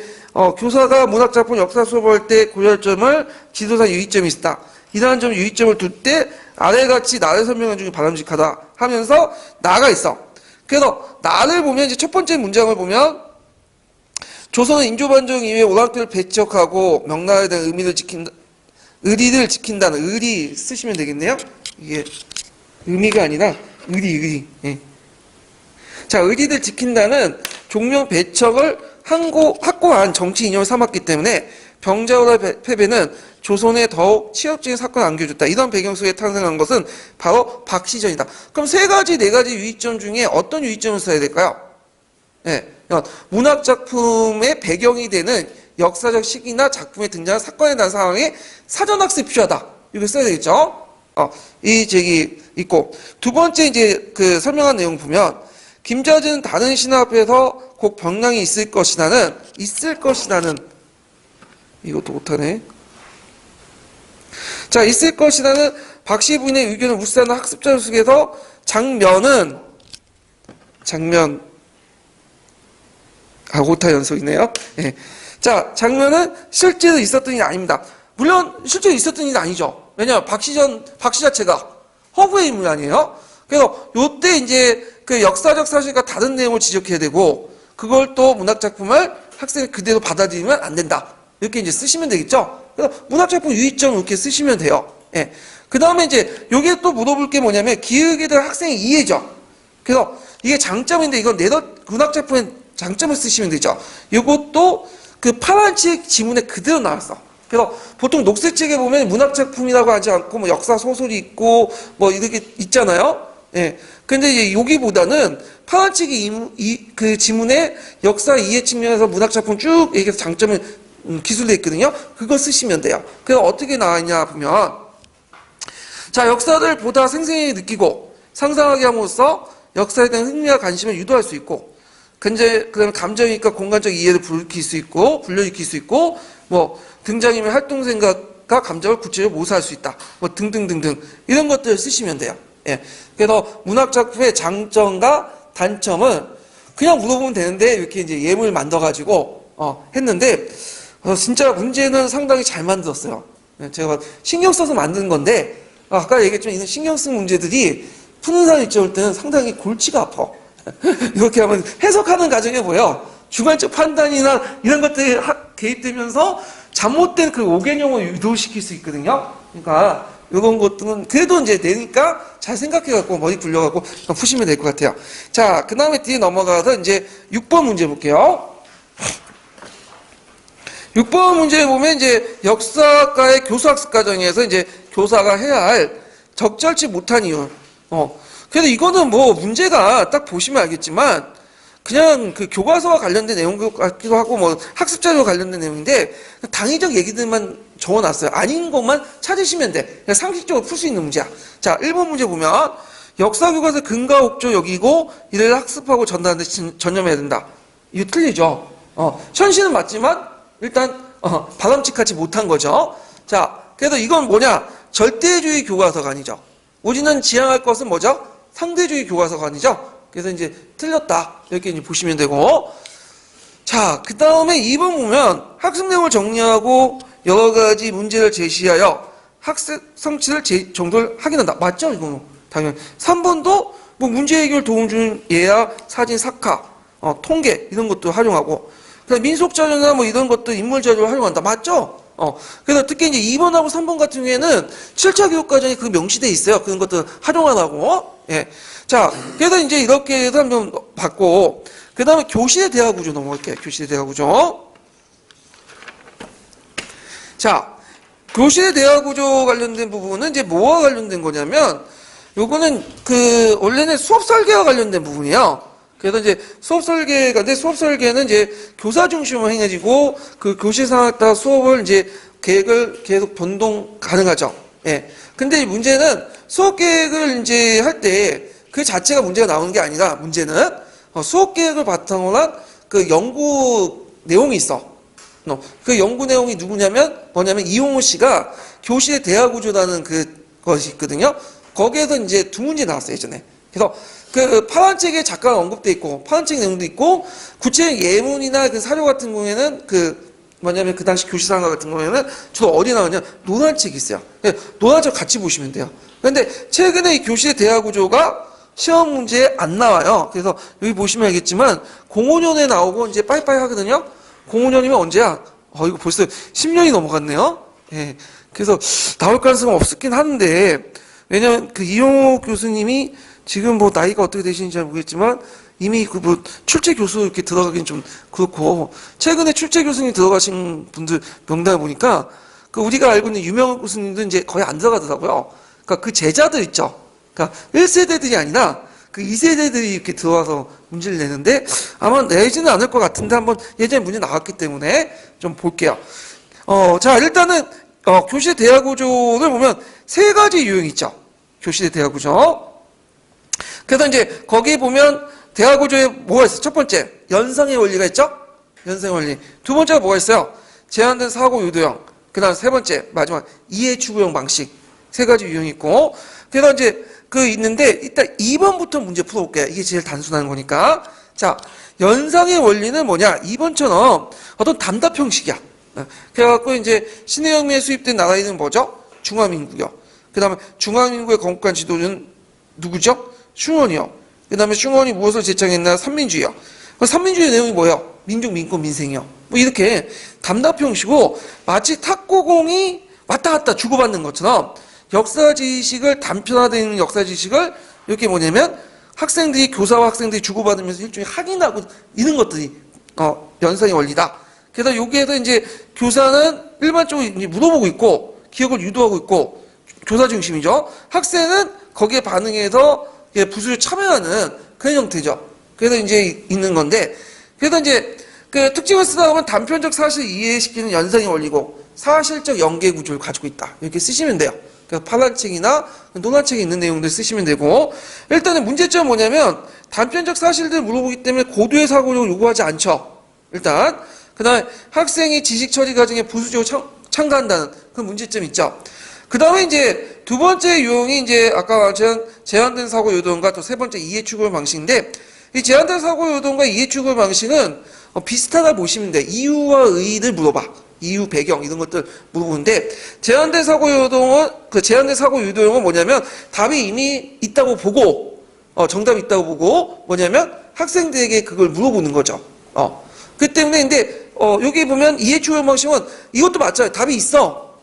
교사가 문학작품 역사 수업할 때 고려점을 지도사 유의점이 있다. 이러한 점 유의점을 둘 때 아래같이 나를 설명한 중에 바람직하다 하면서 나가 있어. 그래서 나를 보면 이제 첫 번째 문장을 보면 조선은 인조반정 이후에 오락들을 배척하고 명나라에 대한 의리를 지킨다는 의리 쓰시면 되겠네요. 이게 의미가 아니라 의리. 예. 자, 의리를 지킨다는 종묘 배척을 확고한 정치 이념을 삼았기 때문에 병자호란 패배는 조선에 더욱 치욕적인 사건을 안겨줬다. 이런 배경 속에 탄생한 것은 바로 박시전이다. 그럼 네 가지 유의점 중에 어떤 유의점을 써야 될까요? 예, 문학작품의 배경이 되는 역사적 시기나 작품에 등장한 사건에 대한 상황에 사전학습이 필요하다. 이거 써야 되겠죠? 이 제기 있고. 두 번째 이제 그 설명한 내용 보면 김자진은 다른 신화 앞에서 곧 병량이 있을 것이라는 이것도 못하네. 자, 있을 것이라는 박씨 부인의 의견을 무시하는 학습자 속에서 장면 오타 연속이네요. 예. 자, 장면은 실제로 있었던 일이 아닙니다. 물론 실제로 있었던 일이 아니죠. 왜냐, 박씨 자체가 허구의 인물 아니에요. 그래서 요때 이제 그 역사적 사실과 다른 내용을 지적해야 되고 그걸 또 문학작품을 학생이 그대로 받아들이면 안 된다. 이렇게 이제 쓰시면 되겠죠. 그래서 문학작품 유의점 이렇게 쓰시면 돼요. 예. 그 다음에 이제 여기에 또 물어볼 게 뭐냐면 기억에 대한 학생의 이해죠. 그래서 이게 장점인데 이건 문학작품의 장점을 쓰시면 되죠. 이것도 그 파란색 지문에 그대로 나왔어. 그래서 보통 녹색책에 보면 문학작품이라고 하지 않고 뭐 역사 소설이 있고 뭐 이렇게 있잖아요. 예. 근데 이제 여기보다는 파란책이 그 지문에 역사 이해 측면에서 문학작품 쭉 얘기해서 장점을 기술되어 있거든요. 그거 쓰시면 돼요. 그래서 어떻게 나왔냐 보면 자 역사를 보다 생생히 느끼고 상상하게 함으로써 역사에 대한 흥미와 관심을 유도할 수 있고 그다음에 감정이니까 공간적 이해를 불러일으킬 수 있고 뭐 등장인물 활동 생각과 감정을 구체적으로 모사할 수 있다. 뭐 등등등등 이런 것들을 쓰시면 돼요. 예. 그래서 문학작품의 장점과 단점은 그냥 물어보면 되는데 이렇게 이제 예문을 만들어가지고 했는데 진짜 문제는 상당히 잘 만들었어요. 예, 제가 신경 써서 만든 건데 아까 얘기했지만 이런 신경 쓴 문제들이 푸는 사람 입장일 때는 상당히 골치가 아파. 이렇게 하면 해석하는 과정에 보여. 주관적 판단이나 이런 것들이 개입되면서 잘못된 그 오개념을 유도시킬 수 있거든요. 그러니까 이런 것들은 그래도 이제 되니까 잘 생각해갖고 머리 굴려갖고 푸시면 될 것 같아요. 자, 그 다음에 뒤에 넘어가서 이제 6번 문제 볼게요. 6번 문제에 보면 이제 역사과의 교수학습 과정에서 이제 교사가 해야 할 적절치 못한 이유. 그래서 이거는 뭐 문제가 딱 보시면 알겠지만 그냥 그 교과서와 관련된 내용 같기도 하고 뭐 학습자료와 관련된 내용인데 당위적 얘기들만 적어놨어요. 아닌 것만 찾으시면 돼. 그냥 상식적으로 풀 수 있는 문제야. 자, 1번 문제 보면 역사교과서 근거 옥조 여기고 이를 학습하고 전달하는 데 전념해야 된다. 이거 틀리죠. 현실은 맞지만 일단 바람직하지 못한 거죠. 자, 그래서 이건 뭐냐? 절대주의 교과서가 아니죠. 우리는 지향할 것은 뭐죠? 상대주의 교과서관이죠. 그래서 이제 틀렸다. 이렇게 이제 보시면 되고. 자, 그 다음에 2번 보면 학습 내용을 정리하고 여러 가지 문제를 제시하여 학습 성취를 정도를 확인한다. 맞죠? 이거는 당연히. 3번도 뭐 문제 해결 도움 주는 예야, 사진, 사카, 통계 이런 것도 활용하고, 그다음 민속 자료나 뭐 이런 것도 인물 자료를 활용한다. 맞죠? 그래서 특히 이제 2번하고 3번 같은 경우에는 7차 교육 과정에 그 명시돼 있어요. 그런 것들 활용하라고. 예. 자, 그래서 이제 이렇게 해서 한번 봤고, 그 다음에 교실의 대화 구조 넘어갈게요. 교실의 대화 구조. 자, 교실의 대화 구조 관련된 부분은 이제 뭐와 관련된 거냐면, 요거는 원래는 수업 설계와 관련된 부분이에요. 그래서 이제 수업 설계가, 근데 수업 설계는 이제 교사 중심으로 행해지고, 그 교실 상황에 따라 수업을 이제 계획을 계속 변동 가능하죠. 예. 근데 이 문제는 수업 계획을 이제 할 때 그 자체가 문제가 나오는 게 아니라, 문제는 수업 계획을 바탕으로 한 그 연구 내용이 있어. 그 연구 내용이 뭐냐면 이용호 씨가 교실의 대화 구조라는 그것이 있거든요. 거기에서 이제 두 문제 나왔어요, 예전에. 그래서 그 파란 책에 잠깐 언급돼 있고, 파란 책 내용도 있고, 구체적 예문이나 그 사료 같은 경우에는 그 당시 교실상가 같은 경우에는 주로 어디 나오냐? 노란 책이 있어요. 노란 책 같이 보시면 돼요. 그런데 최근에 이 교실의 대화 구조가 시험 문제에 안 나와요. 그래서 여기 보시면 알겠지만 05년에 나오고 이제 빠이빠이 하거든요. 05년이면 언제야? 이거 벌써 10년이 넘어갔네요. 예. 그래서 나올 가능성은 없긴 한데, 왜냐면 그 이용호 교수님이 지금 뭐 나이가 어떻게 되시는지 잘 모르겠지만 이미 뭐 출제 교수 이렇게 들어가긴 좀 그렇고, 최근에 출제 교수님 들어가신 분들 명단을 보니까 그 우리가 알고 있는 유명한 교수님도 이제 거의 안 들어가더라고요. 그러니까 그 제자들 있죠. 그러니까 1세대들이 아니라 그 2세대들이 이렇게 들어와서 문제를 내는데 아마 내지는 않을 것 같은데 한번 예전에 문제 나왔기 때문에 좀 볼게요. 자, 일단은 교실의 대화 구조를 보면 세 가지 유형이 있죠. 교실의 대화 구조. 그래서 이제 거기 보면 대화 구조에 뭐가 있어요? 첫 번째, 연상의 원리가 있죠? 연상의 원리. 두 번째가 뭐가 있어요? 제한된 사고 유도형. 그 다음 세 번째, 마지막, 이해 추구형 방식. 세 가지 유형이 있고. 그래서 이제 있는데, 일단 2번부터 문제 풀어볼게요. 이게 제일 단순한 거니까. 자, 연상의 원리는 뭐냐? 2번처럼 어떤 단답 형식이야. 그래갖고 이제 신해혁명에 수입된 나라들은 뭐죠? 중화민국이요. 그 다음에 중화민국의 건국한 지도는 누구죠? 슝원이요. 그 다음에 슝원이 무엇을 제창했나? 삼민주의요. 삼민주의 내용이 뭐예요? 민족, 민권, 민생이요. 뭐 이렇게 단답 형식이고 마치 탁구공이 왔다 갔다 주고받는 것처럼 역사 지식을 단편화되는 역사 지식을 이렇게 뭐냐면 교사와 학생들이 주고받으면서 일종의 확인하고 이런 것들이 연상의 원리다. 그래서 여기에서 이제 교사는 일반적으로 이제 물어보고 있고 기억을 유도하고 있고 교사 중심이죠. 학생은 거기에 반응해서 부수에 참여하는 그런 형태죠. 그래서 이제 있는 건데, 그래서 이제 그 특징을 쓰다 보면 단편적 사실을 이해시키는 연상의 원리고 사실적 연계 구조를 가지고 있다. 이렇게 쓰시면 돼요. 그래서 파란 책이나 노란 책에 있는 내용들 쓰시면 되고, 일단은 문제점은 뭐냐면 단편적 사실들을 물어보기 때문에 고도의 사고력을 요구하지 않죠. 일단 그 다음에 학생이 지식 처리 과정에 부수적으로 참가한다는 그 문제점이 있죠. 그 다음에 이제 두 번째 유형이 이제 아까 말한 제한된 사고 요동과 또 세 번째 이해 추구 방식인데, 이 제한된 사고 요동과 이해 추구 방식은 비슷하다 보시면 돼. 이유와 의의를 물어봐. 이유, 배경 이런 것들 물어보는데, 제한된 사고 유도형은 뭐냐면 답이 이미 있다고 보고 정답이 있다고 보고 뭐냐면 학생들에게 그걸 물어보는 거죠. 그 때문에 근데 여기 보면 이해 추구 방식은 이것도 맞잖아요. 답이 있어.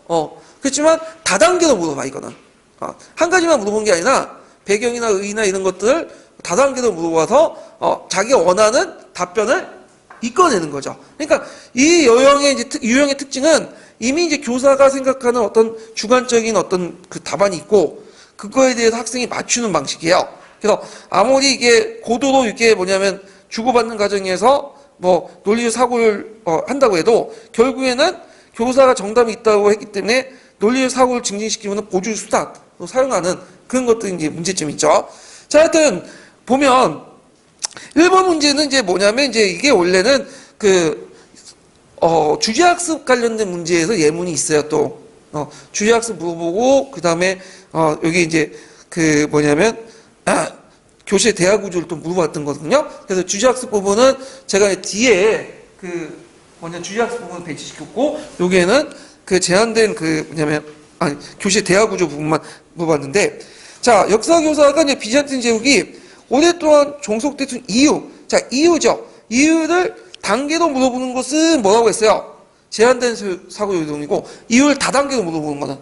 그렇지만 다단계로 물어봐. 이거는 한 가지만 물어본 게 아니라 배경이나 의의나 이런 것들을 다단계로 물어봐서 자기가 원하는 답변을 이끌어내는 거죠. 그러니까 이 유형의 특징은 이미 이제 교사가 생각하는 어떤 주관적인 어떤 그 답안이 있고 그거에 대해서 학생이 맞추는 방식이에요. 그래서 아무리 이게 고도로 이게 뭐냐면 주고받는 과정에서 뭐 논리적 사고를 한다고 해도 결국에는 교사가 정답이 있다고 했기 때문에 논리적 사고를 증진시키는 보조 수단으로 사용하는 그런 것들이 이제 문제점이 있죠. 자, 하여튼 보면 1번 문제는 이제 뭐냐면 이제 이게 원래는 주제학습 관련된 문제에서 예문이 있어요. 또 주제학습 물어보고 그 다음에 여기 이제 뭐냐면 교실 대화 구조를 또 물어봤던 거거든요. 그래서 주제학습 부분은 제가 뒤에 주제학습 부분 배치시켰고, 여기에는 그 제한된 교실 대화 구조 부분만 물어봤는데, 자, 역사교사가 이제 비잔틴 제국이 오랫동안 종속됐던 이유. 자, 이유죠. 이유를 단계로 물어보는 것은 뭐라고 했어요? 제한된 사고 유동이고, 이유를 다단계로 물어보는 거는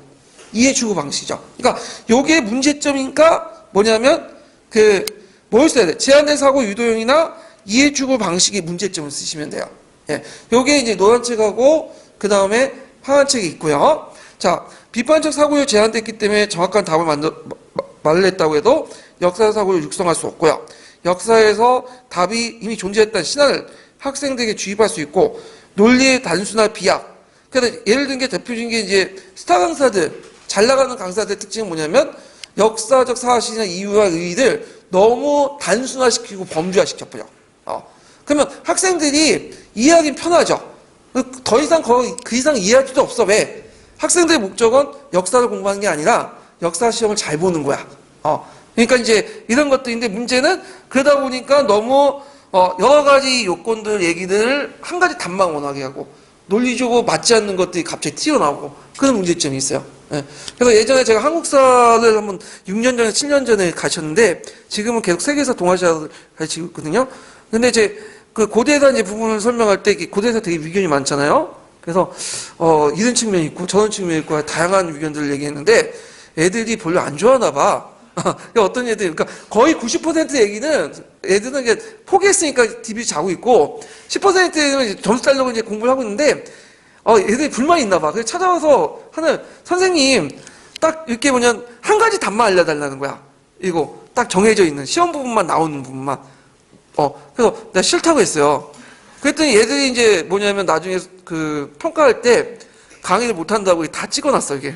이해 추구 방식이죠. 그러니까 요게 문제점이니까 뭐냐면 뭘 써야 돼? 제한된 사고 유도형이나 이해 추구 방식의 문제점을 쓰시면 돼요. 예. 요게 이제 노란책하고 그 다음에 파란책이 있고요. 자, 비판적 사고율 제한됐기 때문에 정확한 답을 말했다고 해도 역사 사고를 육성할 수 없고요. 역사에서 답이 이미 존재했다는 신화를 학생들에게 주입할 수 있고, 논리의 단순화 비약. 그래서 예를 든 게 대표적인 게 이제 스타 강사들, 잘 나가는 강사들의 특징은 뭐냐면 역사적 사실이나 이유와 의의를 너무 단순화시키고 범주화시켜버려. 그러면 학생들이 이해하기는 편하죠. 더 이상 그 이상 이해할 필요 없어. 왜? 학생들의 목적은 역사를 공부하는 게 아니라 역사 시험을 잘 보는 거야. 그러니까 이제 이런 것들인데, 문제는 그러다 보니까 너무 여러 가지 요건들 얘기들을 한 가지 답만 원하게 하고, 논리적으로 맞지 않는 것들이 갑자기 튀어나오고, 그런 문제점이 있어요. 예. 그래서 예전에 제가 한국사를 한번 6년 전에 7년 전에 가셨는데, 지금은 계속 세계사 동아시아를 가르치고 있거든요. 근데 이제 그 고대사 이제 부분을 설명할 때 고대사 되게 위견이 많잖아요. 그래서 이런 측면이 있고 저런 측면이 있고 다양한 의견들을 얘기했는데, 애들이 별로 안 좋아하나 봐. 어떤 애들, 그러니까 거의 90% 얘기는 애들은 이제 포기했으니까 TV 자고 있고, 10%는 점수 따려고 이제 공부를 하고 있는데, 애들이 불만이 있나 봐. 그래서 찾아와서 하는, 선생님, 딱 이렇게 보면 한 가지 답만 알려달라는 거야. 이거 딱 정해져 있는 시험 부분만 나오는 부분만. 그래서 내가 싫다고 했어요. 그랬더니 얘들이 이제 뭐냐면 나중에 그 평가할 때 강의를 못한다고 다 찍어놨어, 이게.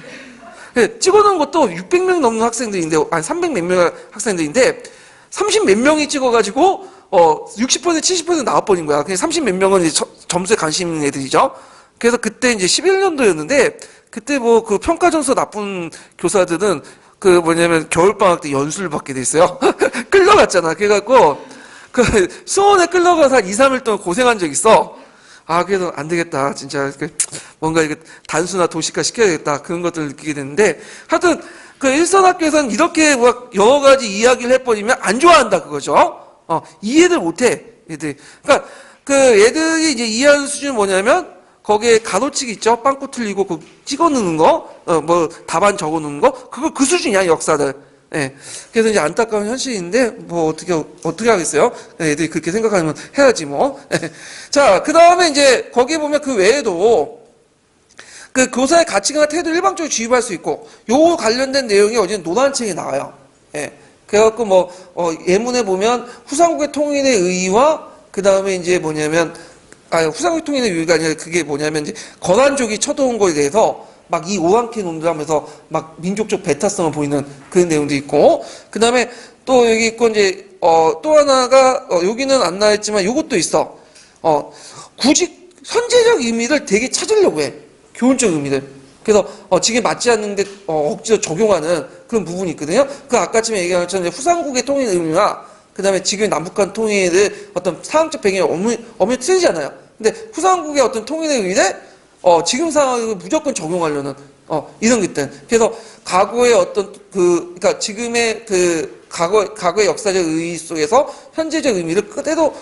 찍어놓은 것도 600명 넘는 학생들인데, 300 몇 명 학생들인데, 30 몇 명이 찍어가지고, 60% 70% 나와버린 거야. 그냥 30 몇 명은 이제 점수에 관심 있는 애들이죠. 그래서 그때 이제 11년도였는데, 그때 뭐 그 평가 점수 나쁜 교사들은 겨울방학 때 연수를 받게 돼 있어요. 끌려갔잖아. 그래갖고, 수원에 끌려가서 한 2, 3일 동안 고생한 적 있어. 그래서 안 되겠다. 진짜, 뭔가 이게 단순화 도식화 시켜야겠다. 그런 것들을 느끼게 됐는데, 하여튼, 일선학교에서는 이렇게 여러 가지 이야기를 해버리면 안 좋아한다, 그거죠. 이해를 못해, 얘들. 그러니까, 얘들이 이제 이해하는 수준은 뭐냐면, 거기에 가로치기 있죠? 빵꾸 틀리고, 찍어 넣는 거, 답안 적어 놓는 거, 그 수준이야, 역사를. 예. 그래서 이제 안타까운 현실인데, 어떻게 하겠어요? 애들이 그렇게 생각하면 해야지, 뭐. 자, 그 다음에 이제, 거기에 보면 그 외에도, 교사의 가치관과 태도를 일방적으로 주입할 수 있고, 요 관련된 내용이 어제는 노란책에 나와요. 예. 그래갖고 예문에 보면, 후삼국의 통일의 의의와, 그 다음에 이제 후삼국의 통일의 의의가 아니라 그게 뭐냐면, 이제, 거란족이 쳐들어온 거에 대해서, 이 오랑캐 놈들 하면서 민족적 배타성을 보이는 그런 내용도 있고, 그 다음에 또 여기 있고, 이제, 또 하나가, 여기는 안 나와있지만 요것도 있어. 굳이 선제적 의미를 되게 찾으려고 해. 교훈적 의미를. 그래서, 지금 맞지 않는데, 억지로 적용하는 그런 부분이 있거든요. 아까쯤에 얘기한 것처럼 후삼국의 통일 의미와, 그 다음에 지금 남북한 통일의 어떤 상황적 배경이 엄연히 틀리잖아요. 근데 후삼국의 어떤 통일의 의미를 지금 상황을 무조건 적용하려는, 이런 것들. 그래서, 과거의 그러니까 지금의 과거의 역사적 의의 속에서 현재적 의미를 그대로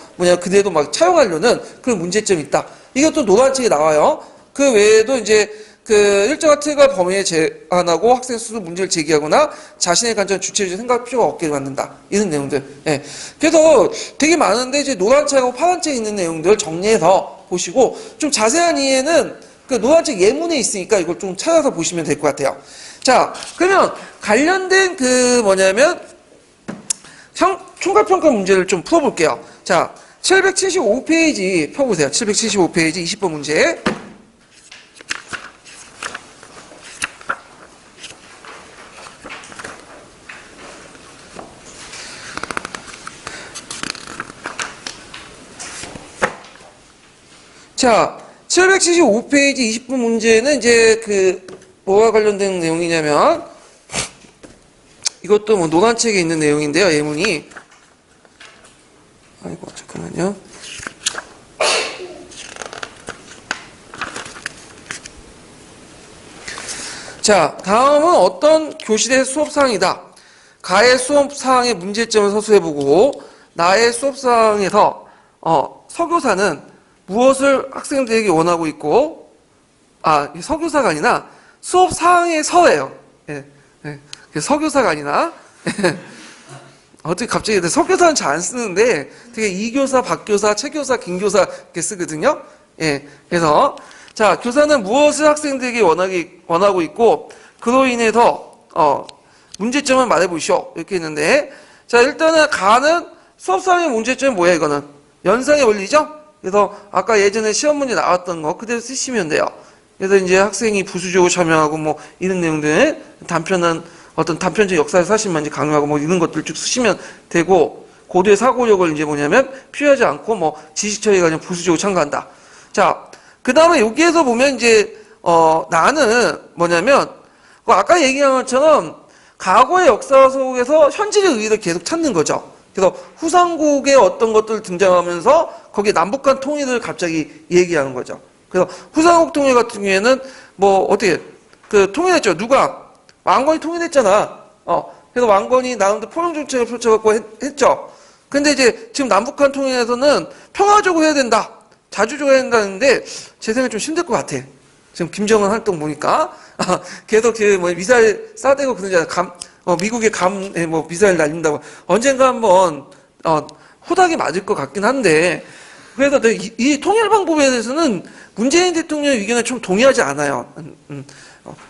차용하려는 그런 문제점이 있다. 이것도 노란책에 나와요. 그 외에도 이제, 일정한 틀과 범위에 제한하고 학생 스스로 문제를 제기하거나 자신의 관점 주체적으로 생각할 필요가 없게 만든다. 이런 내용들. 예. 그래서 되게 많은데 이제 노란책하고 파란책에 있는 내용들을 정리해서 보시고, 좀 자세한 이해는 노란책 예문에 있으니까 이걸 좀 찾아서 보시면 될 것 같아요. 자, 그러면 관련된 총괄평가 문제를 좀 풀어볼게요. 자, 775페이지 펴보세요. 775페이지 20번 문제. 자, 775페이지 20분 문제는 이제 뭐와 관련된 내용이냐면, 이것도 노란책에 있는 내용인데요, 예문이. 아이고, 잠깐만요. 자, 다음은 어떤 교실의 수업사항이다. 가의 수업사항의 문제점을 서술해보고 나의 수업사항에서 서교사는 무엇을 학생들에게 원하고 있고 서교사가 아니라 수업사항의 서예요. 예, 예. 서교사가 아니라 어떻게 갑자기 서교사는 잘 안 쓰는데 되게 이교사, 박교사, 최교사, 김교사 이렇게 쓰거든요. 예, 그래서 자, 교사는 무엇을 학생들에게 원하고 있고 그로 인해서 문제점을 말해보시오 이렇게 했는데 자, 일단은 가는 수업상의 문제점은 뭐야? 이거는 연상의 원리죠. 그래서 아까 예전에 시험 문제 나왔던 거 그대로 쓰시면 돼요. 그래서 이제 학생이 부수적으로 참여하고 뭐 이런 내용들 어떤 단편적 역사의 사실만 이제 강요하고 뭐 이런 것들 쭉 쓰시면 되고 고도의 사고력을 이제 뭐냐면 필요하지 않고 뭐 지식 처리가 그냥 부수적으로 참가한다. 자, 그 다음에 여기에서 보면 이제 나는 뭐냐면 아까 얘기한 것처럼 과거의 역사 속에서 현실의 의의를 계속 찾는 거죠. 그래서 후삼국의 어떤 것들 등장하면서 거기에 남북한 통일을 갑자기 얘기하는 거죠. 그래서 후삼국 통일 같은 경우에는 뭐 어떻게 통일했죠. 누가? 왕건이 통일했잖아. 그래서 왕건이 나름대로 포용 정책을 펼쳐갖고 했죠. 근데 이제 지금 남북한 통일에서는 평화적으로 해야 된다. 자주적으로 해야 된다는데 제 생각에 좀 힘들 것 같아. 지금 김정은 활동 보니까 계속 미사일 쏴대고 그러잖아. 미국의 감에 뭐 미사일 날린다고 언젠가 한번 호닥이 맞을 것 같긴 한데 그래서 이 통일 방법에 대해서는 문재인 대통령의 의견에 좀 동의하지 않아요.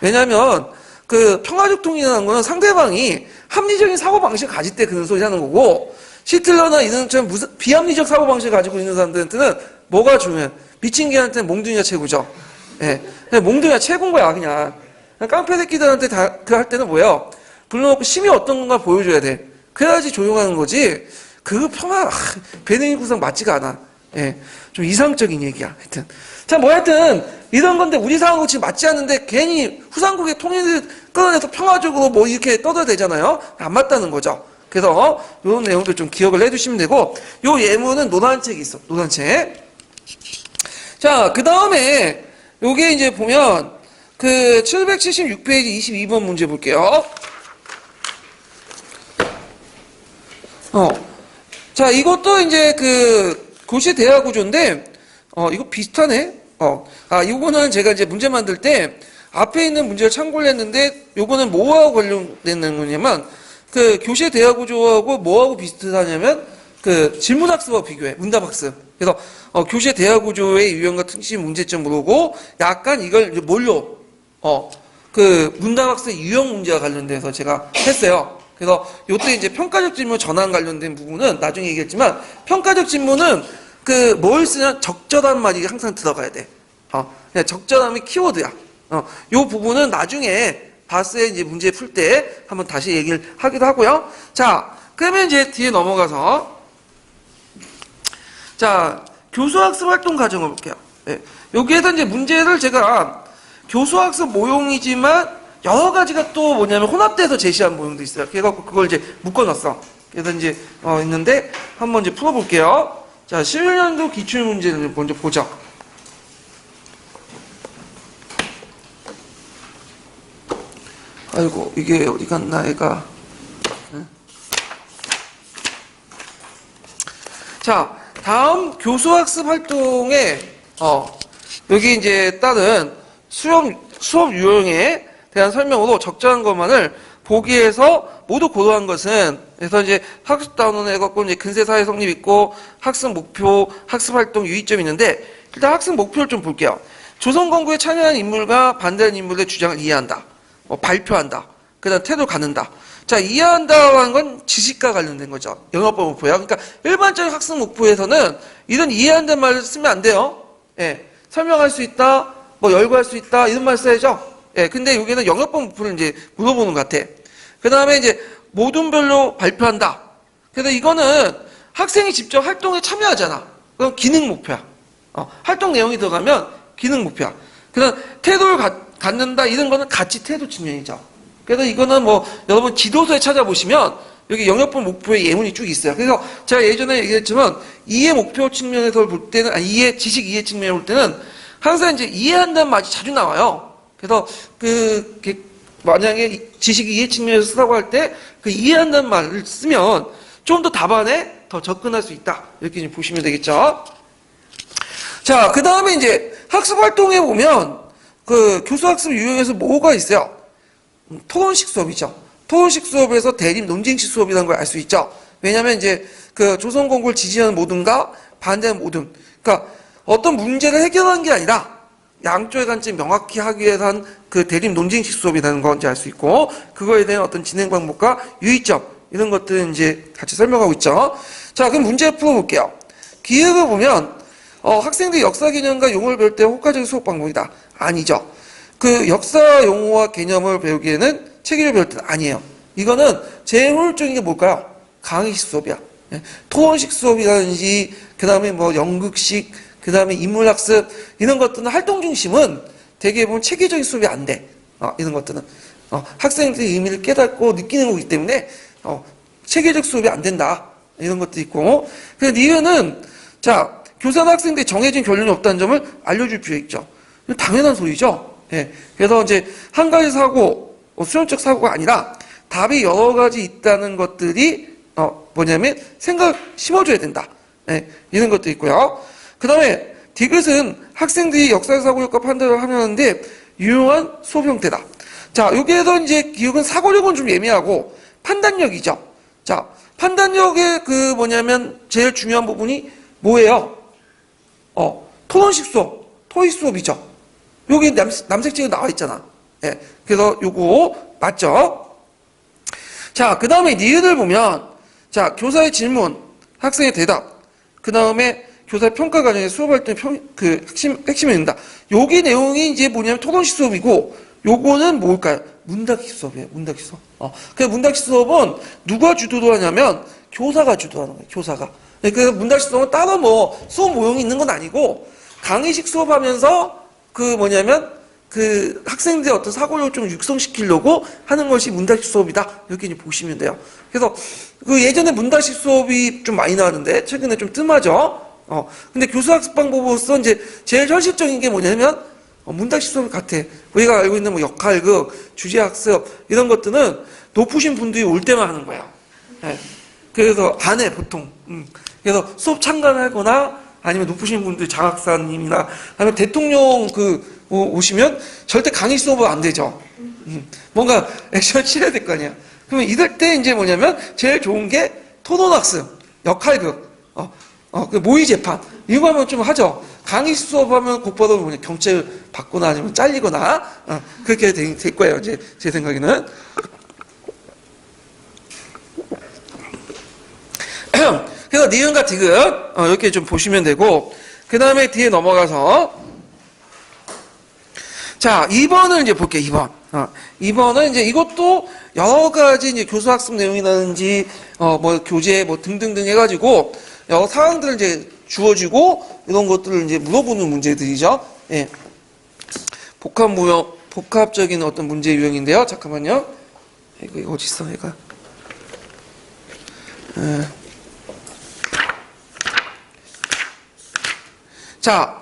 왜냐하면 평화적 통일이라는 거는 상대방이 합리적인 사고방식을 가질 때 그런 소리 하는 거고 시틀러나 이런 좀 비합리적 사고방식을 가지고 있는 사람들한테는 뭐가 중요해? 미친 개한테는 몽둥이가 최고죠. 예. 몽둥이가 최고인 거야, 그냥. 깡패 새끼들한테 할 때는 뭐예요? 불러놓고 심이 어떤 건가 보여줘야 돼. 그래야지 조용하는 거지. 배낭이 구성 맞지가 않아. 예. 좀 이상적인 얘기야, 하여튼. 자, 하여튼, 이런 건데 우리 상황하고 지금 맞지 않는데 괜히 후삼국의 통일을 끌어내서 평화적으로 뭐 이렇게 떠들어야 되잖아요? 안 맞다는 거죠. 그래서, 이런 내용들 좀 기억을 해두시면 되고, 요 예문은 노란책이 있어, 노란책. 자, 그 다음에, 요게 이제 보면, 776페이지 22번 문제 볼게요. 자, 이것도 이제 고시 대화 구조인데, 이거 비슷하네? 요거는 제가 이제 문제 만들 때, 앞에 있는 문제를 참고를 했는데, 요거는 뭐하고 관련된 거냐면, 교시의 대화 구조하고 뭐하고 비슷하냐면, 질문학습하고 비교해. 문답학습. 그래서, 교시의 대화 구조의 유형과 특징 문제점 물어보고, 약간 이걸 뭘로, 문답학습 유형 문제와 관련돼서 제가 했어요. 그래서 요때 이제 평가적 질문 전환 관련된 부분은 나중에 얘기했지만, 평가적 질문은 뭘 쓰냐? 적절한 말이 항상 들어가야 돼. 그냥 적절함이 키워드야. 요 부분은 나중에 바스의 이제 문제 풀 때 한번 다시 얘기를 하기도 하고요. 자, 그러면 이제 뒤에 넘어가서 자, 교수학습 활동 과정을 볼게요. 네. 여기에서 이제 문제를 제가 교수학습 모형이지만 여러 가지가 또 뭐냐면 혼합돼서 제시한 모형도 있어요. 그래서 그걸 이제 묶어놨어. 그래서 이제 있는데 한번 이제 풀어볼게요. 자, 11년도 기출문제를 먼저 보자. 아이고, 이게 어디 갔나, 애가. 자, 다음 교수학습 활동에, 여기 이제 다른 수업 유형에 대한 설명으로 적절한 것만을 보기에서 모두 고려한 것은, 그래서 이제 학습 단원을 해갖고 이제 근세 사회 성립 있고, 학습 목표, 학습 활동 유의점이 있는데, 일단 학습 목표를 좀 볼게요. 조선 건국에 참여한 인물과 반대하는 인물의 주장을 이해한다. 발표한다. 그 다음 태도를 갖는다. 자, 이해한다라는 건 지식과 관련된 거죠. 영어법 목표야. 그러니까 일반적인 학습 목표에서는 이런 이해한다는 말을 쓰면 안 돼요. 예. 설명할 수 있다, 열거할 수 있다, 이런 말 써야죠. 예. 근데 여기는 영어법 목표를 이제 물어보는 것 같아. 그 다음에 이제 모둠별로 발표한다. 그래서 이거는 학생이 직접 활동에 참여하잖아. 그럼 기능 목표야. 활동 내용이 들어가면 기능 목표야. 그 다음 태도를 갖는다, 이런 거는 가치 태도 측면이죠. 그래서 이거는 여러분 지도서에 찾아보시면 여기 영역분 목표의 예문이 쭉 있어요. 그래서 제가 예전에 얘기했지만 이해 목표 측면에서 볼 때는 이해 지식 이해 측면에 볼 때는 항상 이제 이해한다는 말이 자주 나와요. 그래서 만약에 지식 이해 측면에서 쓰라고 할 때 그 이해한다는 말을 쓰면 좀 더 답안에 더 접근할 수 있다. 이렇게 좀 보시면 되겠죠. 자, 그 다음에 이제 학습 활동에 보면 그 교수학습 유형에서 뭐가 있어요? 토론식 수업이죠. 토론식 수업에서 대립 논쟁식 수업이라는 걸 알 수 있죠. 왜냐하면 이제 그 조선공고를 지지하는 모든과 반대하는 모든, 그러니까 어떤 문제를 해결하는 게 아니라 양쪽의 관점 명확히 하기 위해서 한 그 대립 논쟁식 수업이라는 건지 알 수 있고, 그거에 대한 어떤 진행 방법과 유의점 이런 것들은 이제 같이 설명하고 있죠. 자, 그럼 문제 풀어볼게요. 기획을 보면 학생들이 역사 개념과 용어를 배울 때 효과적인 수업 방법이다. 아니죠. 그 역사 용어와 개념을 배우기에는 체계를 배울 때는 아니에요. 이거는 제일 효율적인 게 뭘까요? 강의식 수업이야. 토론식 수업이라든지 그 다음에 뭐 연극식, 그 다음에 인물학습 이런 것들은 활동 중심은 되게 보면 체계적인 수업이 안 돼. 이런 것들은 학생들이 의미를 깨닫고 느끼는 거기 때문에 체계적 수업이 안 된다. 이런 것도 있고. 그래서 이유는 자, 교사나 학생들이 정해진 결론이 없다는 점을 알려줄 필요가 있죠. 당연한 소리죠. 예. 그래서 이제 한 가지 사고, 수용적 사고가 아니라 답이 여러 가지 있다는 것들이 뭐냐면 생각 심어줘야 된다. 예. 이런 것도 있고요. 그 다음에 디귿은 학생들이 역사 사고력과 판단을 하는데 유용한 수업 형태다. 자, 여기에서 이제 기억은 사고력은 좀 예민하고 판단력이죠. 자, 판단력의 그 뭐냐면 제일 중요한 부분이 뭐예요? 토론식 수업, 토익 수업이죠. 여기 남색책에 나와 있잖아. 예. 그래서 요거 맞죠? 자, 그 다음에 니은을 보면 자, 교사의 질문, 학생의 대답, 그 다음에 교사 평가 과정에 수업할 때 핵심이 된다. 여기 내용이 이제 뭐냐면 토론식 수업이고, 요거는 뭘까요? 문답식 수업이에요. 문답식 수업. 그 문답식 수업은 누가 주도를 하냐면 교사가 주도하는 거예요. 교사가. 그래서 문답식 수업은 따로 뭐 수업 모형이 있는 건 아니고 강의식 수업하면서 그 뭐냐면 그 학생들의 어떤 사고력을 좀 육성시키려고 하는 것이 문답식 수업이다. 이렇게 이제 보시면 돼요. 그래서 그 예전에 문답식 수업이 좀 많이 나왔는데 최근에 좀 뜸하죠. 근데 교수학습 방법으로서 이제 제일 현실적인 게 뭐냐면 문답식 수업 같아. 우리가 알고 있는 뭐 역할극, 주제학습 이런 것들은 높으신 분들이 올 때만 하는 거야. 네. 그래서 안 해 보통. 그래서 수업 참관하거나 아니면 높으신 분들 장학사님이나 아니면 대통령 오시면 절대 강의 수업은 안 되죠. 뭔가 액션 취해야 될 거 아니야. 그러면 이럴 때 이제 뭐냐면 제일 좋은 게 토론학습, 역할극, 그 모의 재판 이거 하면 좀 하죠. 강의 수업하면 곧바로 뭐냐 경찰 받거나 아니면 잘리거나 그렇게 될 거예요. 이제 제 생각에는. 그래서 니은과 디귿 이렇게 좀 보시면 되고, 그 다음에 뒤에 넘어가서 자 2번을 이제 볼게요. 2번. 2번은 이제 이것도 여러 가지 이제 교수학습 내용이라든지 뭐 교재 뭐 등등등 해가지고 여러 사항들을 이제 주어지고 이런 것들을 이제 물어보는 문제들이죠. 예. 복합적인 어떤 문제 유형인데요. 잠깐만요. 이거 어디 있어, 얘가? 자,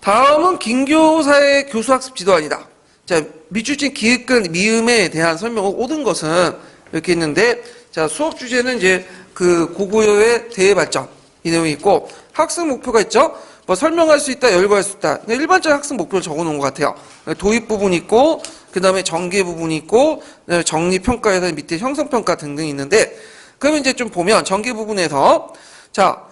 다음은 김교사의 교수학습 지도안이다. 자, 밑줄진 기획근 미음에 대한 설명을 옳은 것은 이렇게 있는데, 자, 수업 주제는 이제 그 고고요의 대외 발전 이 내용이 있고, 학습 목표가 있죠. 뭐 설명할 수 있다, 열거할 수 있다. 일반적인 학습 목표를 적어놓은 것 같아요. 도입 부분이 있고, 그 다음에 전개 부분이 있고, 정리 평가에서 밑에 형성 평가 등등이 있는데, 그러면 이제 좀 보면 전개 부분에서 자,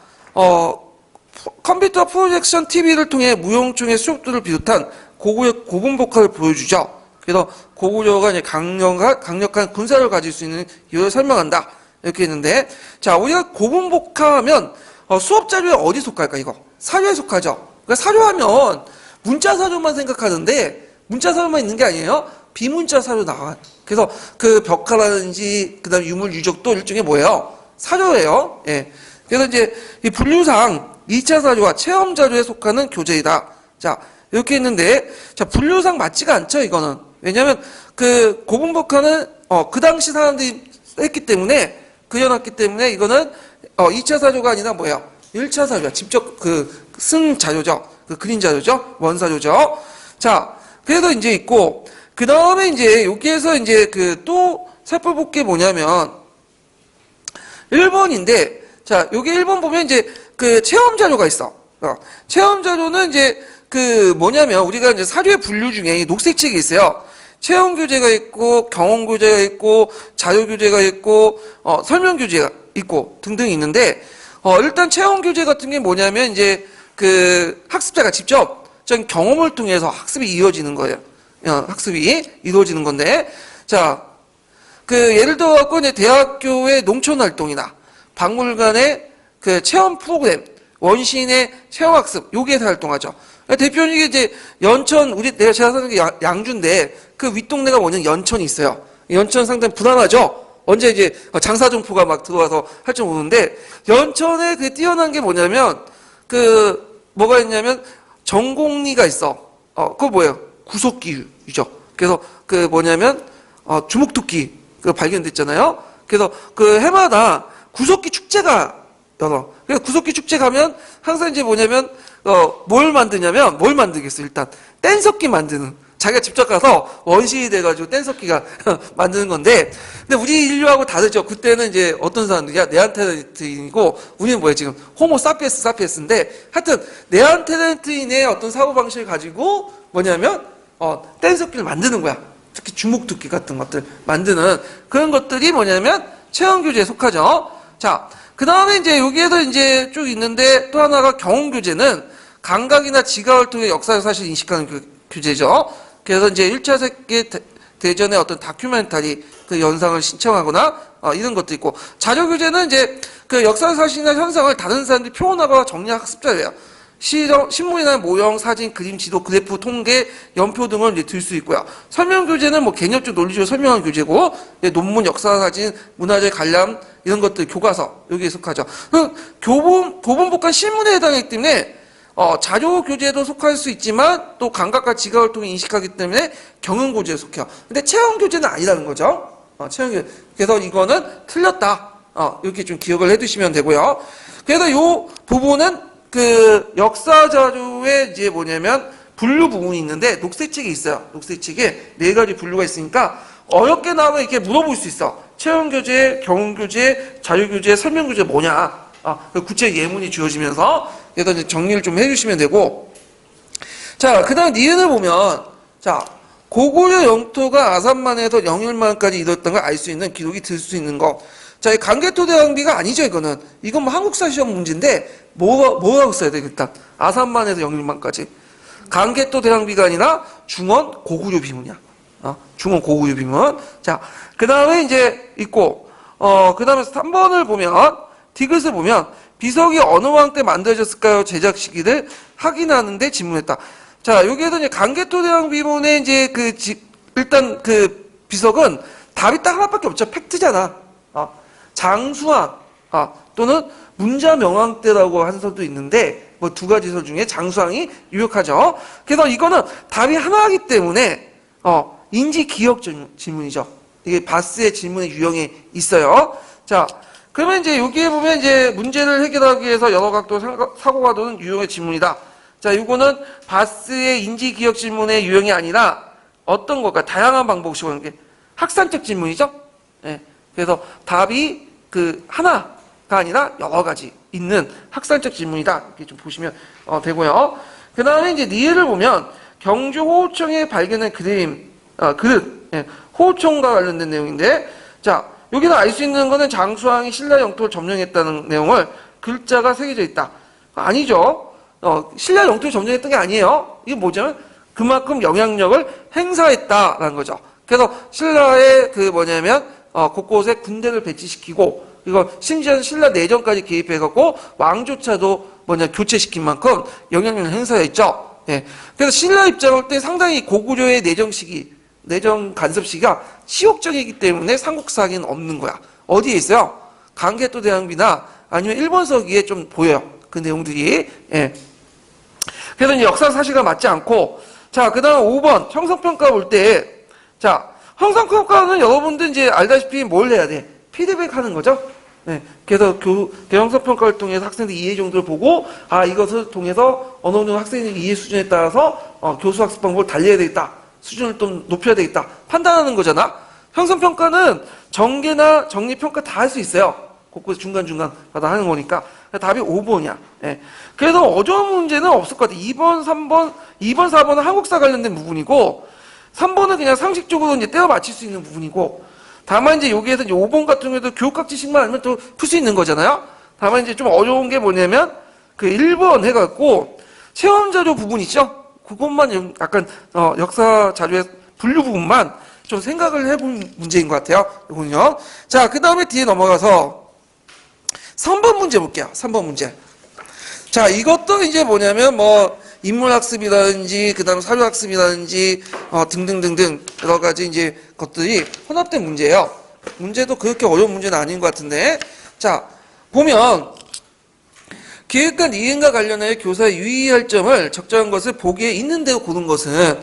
컴퓨터 프로젝션 TV를 통해 무용충의 수업들을 비롯한 고고요 고분복화를 보여주죠. 그래서 고고요가 이제 강력한 군사를 가질 수 있는 이유를 설명한다. 이렇게 했는데, 자, 우리가 고분복화하면 수업 자료에 어디 속할까, 이거? 사료에 속하죠. 그러니까 사료하면 문자 사료만 생각하는데, 문자 사료만 있는 게 아니에요. 비문자 사료 나와. 그래서 그 벽화라든지, 그 다음에 유물 유적도 일종의 뭐예요? 사료예요. 예. 그래서 이제 이 분류상 2차 사료와 체험 자료에 속하는 교재이다. 자, 이렇게 했는데, 자, 분류상 맞지가 않죠, 이거는. 왜냐면 그 고분복화는, 그 당시 사람들이 했기 때문에 그려놨기 때문에 이거는 2차 사조가 아니라 뭐예요? 1차 사조야. 직접 쓴 자료죠. 그린 자료죠. 원사료죠. 자, 그래서 이제 있고, 그 다음에 이제 여기에서 이제 또 살펴볼 게 뭐냐면 1번인데, 자, 여기 1번 보면 이제 체험 자료가 있어. 체험 자료는 이제 뭐냐면 우리가 이제 사료의 분류 중에 이 녹색 책이 있어요. 체험 교재가 있고, 경험 교재가 있고, 자료 교재가 있고, 설명 교재가 있고 등등 있는데, 일단 체험 교재 같은 게 뭐냐면 이제 학습자가 직접 전 경험을 통해서 학습이 이루어지는 거예요. 학습이 이루어지는 건데, 자, 예를 들어 갖고 이제 대학교의 농촌 활동이나 박물관의 체험 프로그램, 원시인의 체험 학습, 여기에서 활동하죠. 대표적인 이제 연천, 제가 사는 게 양주인데, 윗동네가 뭐냐면 연천이 있어요. 연천 상당히 불안하죠? 언제 이제 장사종포가 막 들어와서 할 줄 모르는데, 연천에 뛰어난 게 뭐냐면, 뭐가 있냐면, 전곡리가 있어. 그거 뭐예요? 구석기유죠. 그래서 뭐냐면, 주목토끼, 발견됐잖아요? 그래서 해마다 구석기 축제가 열어. 그래서 구석기 축제 가면 항상 이제 뭐냐면, 뭘 만들겠어, 일단. 뗀석기 만드는. 자기가 직접 가서 원시이 돼가지고 뗀석기가 만드는 건데, 근데 우리 인류하고 다르죠. 그때는 이제 어떤 사람들이야? 네안데르탈인이고, 우리는 뭐예요? 지금 호모 사피엔스인데, 하여튼, 네안데르탈인의 어떤 사고방식을 가지고 뭐냐면, 뗀석기를 만드는 거야. 특히 주목토끼 같은 것들 만드는 그런 것들이 뭐냐면, 체험교재에 속하죠. 자, 그 다음에 이제 여기에도 이제 쭉 있는데, 또 하나가 경험교재는 감각이나 지각을 통해 역사를 사실 인식하는 교재죠. 그래서 이제 1차 세계 대전의 어떤 다큐멘터리 연상을 신청하거나 이런 것도 있고, 자료 교재는 이제 역사 사실이나 현상을 다른 사람들이 표현하거나 정리한 학습자예요. 신문이나 모형, 사진, 그림, 지도, 그래프, 통계, 연표 등을 이제 들 수 있고요. 설명 교재는 뭐 개념적 논리적으로 설명한 교재고, 논문, 역사 사진, 문화재 관람 이런 것들 교과서 여기에 속하죠. 교본복한 실문에 해당하기 때문에 자료 교재도 속할 수 있지만 또 감각과 지각을 통해 인식하기 때문에 경험 교재에 속해요. 근데 체험 교재는 아니라는 거죠. 체험 교재. 그래서 이거는 틀렸다. 이렇게 좀 기억을 해두시면 되고요. 그래서 이 부분은 역사 자료에 이제 뭐냐면 분류 부분이 있는데 녹색책이 있어요. 녹색책에 4가지 분류가 있으니까 어렵게 나오면 이렇게 물어볼 수 있어. 체험 교재, 경험 교재, 자료 교재, 설명 교재 뭐냐? 구체 예문이 주어지면서 그래서 이제 정리를 좀 해주시면 되고, 자, 그 다음 니은을 보면, 자, 고구려 영토가 아산만에서 영일만까지 이뤘다는 걸 알 수 있는 기록이 들 수 있는 거. 자, 이 강개토 대왕비가 아니죠, 이거는. 이건 뭐 한국사 시험 문제인데, 뭐라고 써야 돼, 일단. 아산만에서 영일만까지. 강개토 대왕비가 아니라 중원 고구려 비문이야. 중원 고구려 비문. 자, 그 다음에 이제 있고, 그 다음에 3번을 보면, 디귿을 보면, 비석이 어느 왕 때 만들어졌을까요? 제작 시기를 확인하는데 질문했다. 자, 여기에서 이제 강개토 대왕 비문의 이제 일단 비석은 답이 딱 하나밖에 없죠. 팩트잖아. 장수왕, 또는 문자명왕 때라고 한 설도 있는데, 뭐 2가지 설 중에 장수왕이 유력하죠. 그래서 이거는 답이 하나이기 때문에, 인지 기억 질문이죠. 이게 바스의 질문의 유형에 있어요. 자, 그러면 이제 여기에 보면 이제 문제를 해결하기 위해서 여러 각도 사고가 도는 유형의 질문이다. 자, 이거는 바스의 인지 기억 질문의 유형이 아니라 어떤 걸까? 다양한 방법을 시도하는 게 학산적 질문이죠. 네. 그래서 답이 하나가 아니라 여러 가지 있는 학산적 질문이다. 이렇게 좀 보시면 되고요. 그 다음에 이제 니을을 보면 경주 호호청에 발견한 그림, 그릇, 예, 호호청과 관련된 내용인데, 자, 여기서 알 수 있는 거는 장수왕이 신라 영토를 점령했다는 내용을 글자가 새겨져 있다. 아니죠. 신라 영토를 점령했던 게 아니에요. 이게 뭐냐면 그만큼 영향력을 행사했다라는 거죠. 그래서 신라의 뭐냐면 곳곳에 군대를 배치시키고, 이거 심지어 신라 내정까지 개입해갖고 왕조차도 교체시킨 만큼 영향력을 행사했죠. 예. 그래서 신라 입장을 때 상당히 고구려의 내정 시기, 내정 간섭 시기가 치욕적이기 때문에 삼국사기는 없는 거야. 어디에 있어요? 강개토 대왕비나 아니면 일본서기에 좀 보여요. 그 내용들이. 예. 그래서 이제 역사 사실과 맞지 않고, 자, 그 다음 5번 형성평가 볼 때, 자, 형성평가는 여러분들 이제 알다시피 뭘 해야 돼? 피드백 하는 거죠? 네, 그래서 대형성 평가를 통해서 학생들 이해 정도를 보고 이것을 통해서 어느 정도 학생의 이해 수준에 따라서 교수 학습 방법을 달려야 되겠다. 수준을 좀 높여야 되겠다. 판단하는 거잖아. 형성 평가는 정계나 정리 평가 다 할 수 있어요. 곳곳 중간중간마다 하는 거니까. 답이 5번이야. 예. 그래서 어려운 문제는 없을 것 같아. 2번, 3번, 2번, 4번은 한국사 관련된 부분이고 3번은 그냥 상식적으로 이제 떼어 맞힐 수 있는 부분이고 다만 이제 여기에서 이제 5번 같은 경우에도 교육학 지식만 알면 또 풀 수 있는 거잖아요. 다만 이제 좀 어려운 게 뭐냐면 그 1번 해갖고 체험 자료 부분 있죠? 그것만 약간 역사 자료의 분류 부분만 좀 생각을 해본 문제인 것 같아요. 이거는요. 자, 그 다음에 뒤에 넘어가서 3번 문제 볼게요. 3번 문제. 자, 이것도 이제 뭐냐면 인문학습이라든지 그다음에 사료학습이라든지 등등등등 여러 가지 이제 것들이 혼합된 문제예요. 문제도 그렇게 어려운 문제는 아닌 것 같은데. 자, 보면 기획과 이행과 관련하여 교사의 유의할 점을 적절한 것을 보기에 있는 대로 고른 것은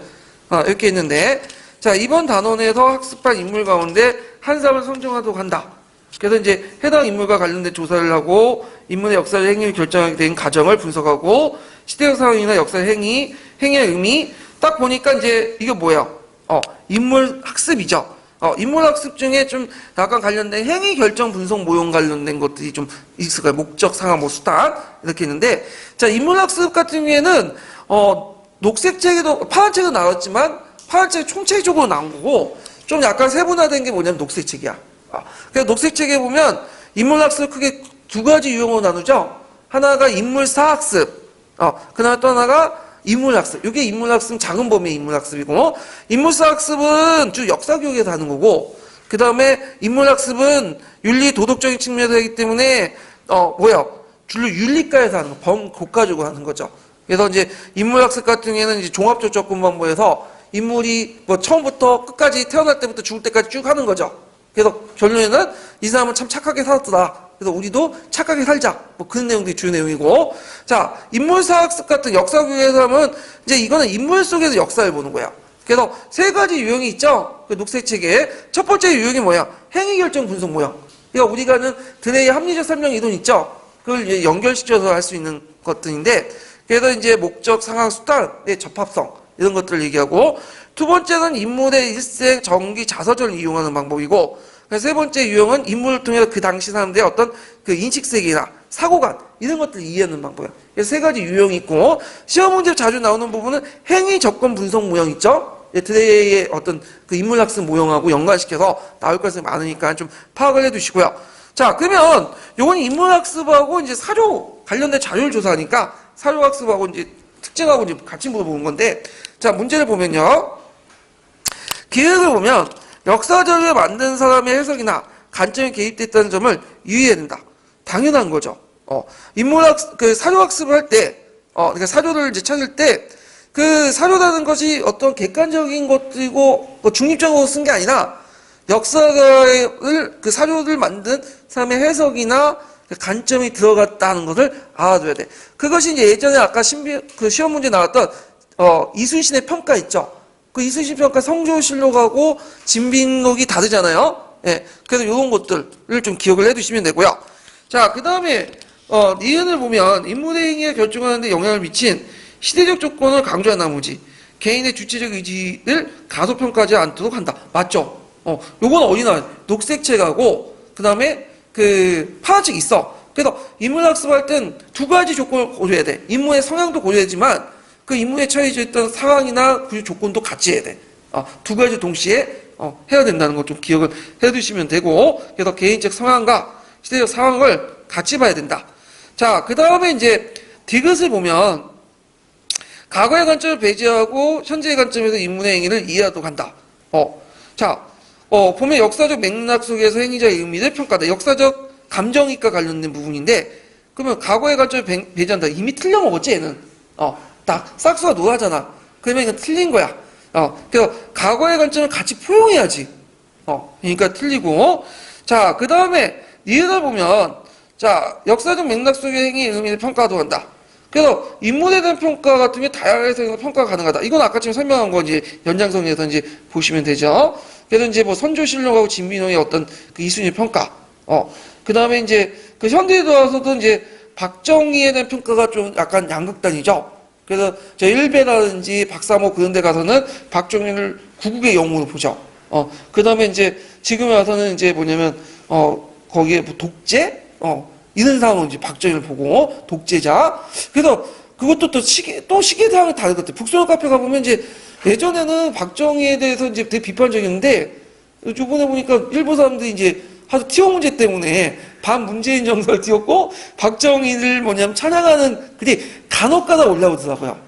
이렇게 있는데, 자, 이번 단원에서 학습한 인물 가운데 한 사람을 선정하도록 한다. 그래서 이제 해당 인물과 관련된 조사를 하고 인물의 역사를 행위를 결정하게 된 과정을 분석하고 시대적 상황이나 역사 행위의 의미 딱 보니까 이제 이게 뭐예요? 인물 학습이죠. 인물 학습 중에 좀 약간 관련된 행위 결정 분석 모형 관련된 것들이 좀 있을 거예요. 목적, 상황, 수단 이렇게 있는데, 자, 인물 학습 같은 경우에는 녹색 책에도 파란 책은 나왔지만 파란 책이 총체적으로 나온 거고 좀 약간 세분화된 게 뭐냐면 녹색 책이야. 그래서 녹색 책에 보면 인물학습을 크게 두 가지 유형으로 나누죠. 하나가 인물사 학습, 그다음에 또 하나가 인물학습. 이게 인물학습은 작은 범위의 인물학습이고, 인물사 학습은 주 역사교육에서 하는 거고, 그 다음에 인물학습은 윤리 도덕적인 측면에서 하기 때문에 줄로 윤리과에서 하는 거, 범 가지고 하는 거죠. 그래서 이제 인물학습 같은 경우에는 이제 종합적 접근방법에서 인물이 처음부터 끝까지 태어날 때부터 죽을 때까지 쭉 하는 거죠. 그래서 결론에는 이 사람은 참 착하게 살았더라. 그래서 우리도 착하게 살자. 그런 내용들이 주요 내용이고. 자, 인물사학습 같은 역사교육에서 하면 이제 이거는 인물 속에서 역사를 보는 거야. 그래서 세 가지 유형이 있죠. 그 녹색 책에. 첫 번째 유형이 뭐야? 행위결정 분석 모형. 그러니까 우리가 하는 드레이의 합리적 설명 이론 있죠. 그걸 이제 연결시켜서 할 수 있는 것들인데, 그래서 이제 목적, 상황, 수단의 접합성 이런 것들을 얘기하고, 두 번째는 인물의 일생, 정기, 자서전을 이용하는 방법이고, 세 번째 유형은 인물을 통해서 그 당시 사람들의 어떤 그 인식세계나 사고관, 이런 것들을 이해하는 방법이에요. 그래서 세 가지 유형이 있고, 시험 문제 자주 나오는 부분은 행위 접근 분석 모형 있죠? 드레이의 어떤 그 인물학습 모형하고 연관시켜서 나올 것이 많으니까 좀 파악을 해 두시고요. 자, 그러면 요건 인문학습하고 이제 사료 관련된 자료를 조사하니까 사료학습하고 이제 특징하고 이제 같이 물어보는 건데, 자, 문제를 보면요. 기획을 보면 역사 자료를 만든 사람의 해석이나 관점이 개입됐다는 점을 유의해야 된다. 당연한 거죠. 인문학, 사료학습을 할 때, 그러니까 사료를 이제 찾을 때, 그 사료라는 것이 어떤 객관적인 것들이고, 중립적으로 쓴 게 아니라, 역사를, 그 사료를 만든 사람의 해석이나 그 관점이 들어갔다는 것을 알아둬야 돼. 그것이 이제 예전에 아까 그 시험 문제 나왔던, 이순신의 평가 있죠? 그 이순신 평가 성조실록하고 진빈록이 다르잖아요? 예. 그래서 이런 것들을 좀 기억을 해 두시면 되고요. 자, 그 다음에, 니은을 보면 인물의 행위에 결정하는 데 영향을 미친 시대적 조건을 강조한 나머지 개인의 주체적 의지를 가소평가하지 않도록 한다. 맞죠? 요건 어디 나와요? 녹색책하고 그 다음에 그 파란책이 있어. 그래서 인문학습할 땐 두 가지 조건을 고려해야 돼. 인물의 성향도 고려하지만 그 인물에 처해져 있던 상황이나 그 조건도 같이 해야 돼. 두 가지 동시에 해야 된다는 걸 좀 기억을 해 두시면 되고, 그래서 개인적 상황과 시대적 상황을 같이 봐야 된다. 자, 그 다음에 이제 디귿을 보면 과거의 관점을 배제하고 현재의 관점에서 인물의 행위를 이해하도록 한다. 자, 보면 역사적 맥락 속에서 행위자의 의미를 평가다. 역사적 감정이익과 관련된 부분인데, 그러면 과거의 관점을 배제한다. 이미 틀려먹었지, 얘는. 딱 싹수가 노하잖아. 그러면 이건 틀린 거야. 그래서 과거의 관점을 같이 포용해야지. 그러니까 틀리고. 자, 그 다음에 니은을 보면, 자, 역사적 맥락 속의 행위의 의미를 평가하도록 한다. 그래서 인물에 대한 평가 같은 게 다양한 해석에서 평가가 가능하다. 이건 아까 지금 설명한 거 이제 연장선에서 이제 보시면 되죠. 그래서 이제 뭐 선조실록하고 진빈록의 어떤 그 이순신 평가, 그 다음에 이제 그 현대에 들어와서도 이제 박정희에 대한 평가가 좀 약간 양극단이죠. 그래서 저 일베라든지 박사모 그런 데 가서는 박정희를 구국의 영웅으로 보죠. 그 다음에 이제 지금에 와서는 이제 뭐냐면, 거기에 뭐 독재? 이런 상황으로 이제 박정희를 보고, 독재자. 그래서 그것도 또 시기에 대한 다른 것 같아요. 북소련 카페 가보면 이제 예전에는 박정희에 대해서 이제 되게 비판적이었는데, 요번에 보니까 일부 사람들이 이제 하도 티오 문제 때문에 반문재인 정서를 띄웠고 박정희를 뭐냐면 찬양하는 그게 간혹가다 올라오더라고요.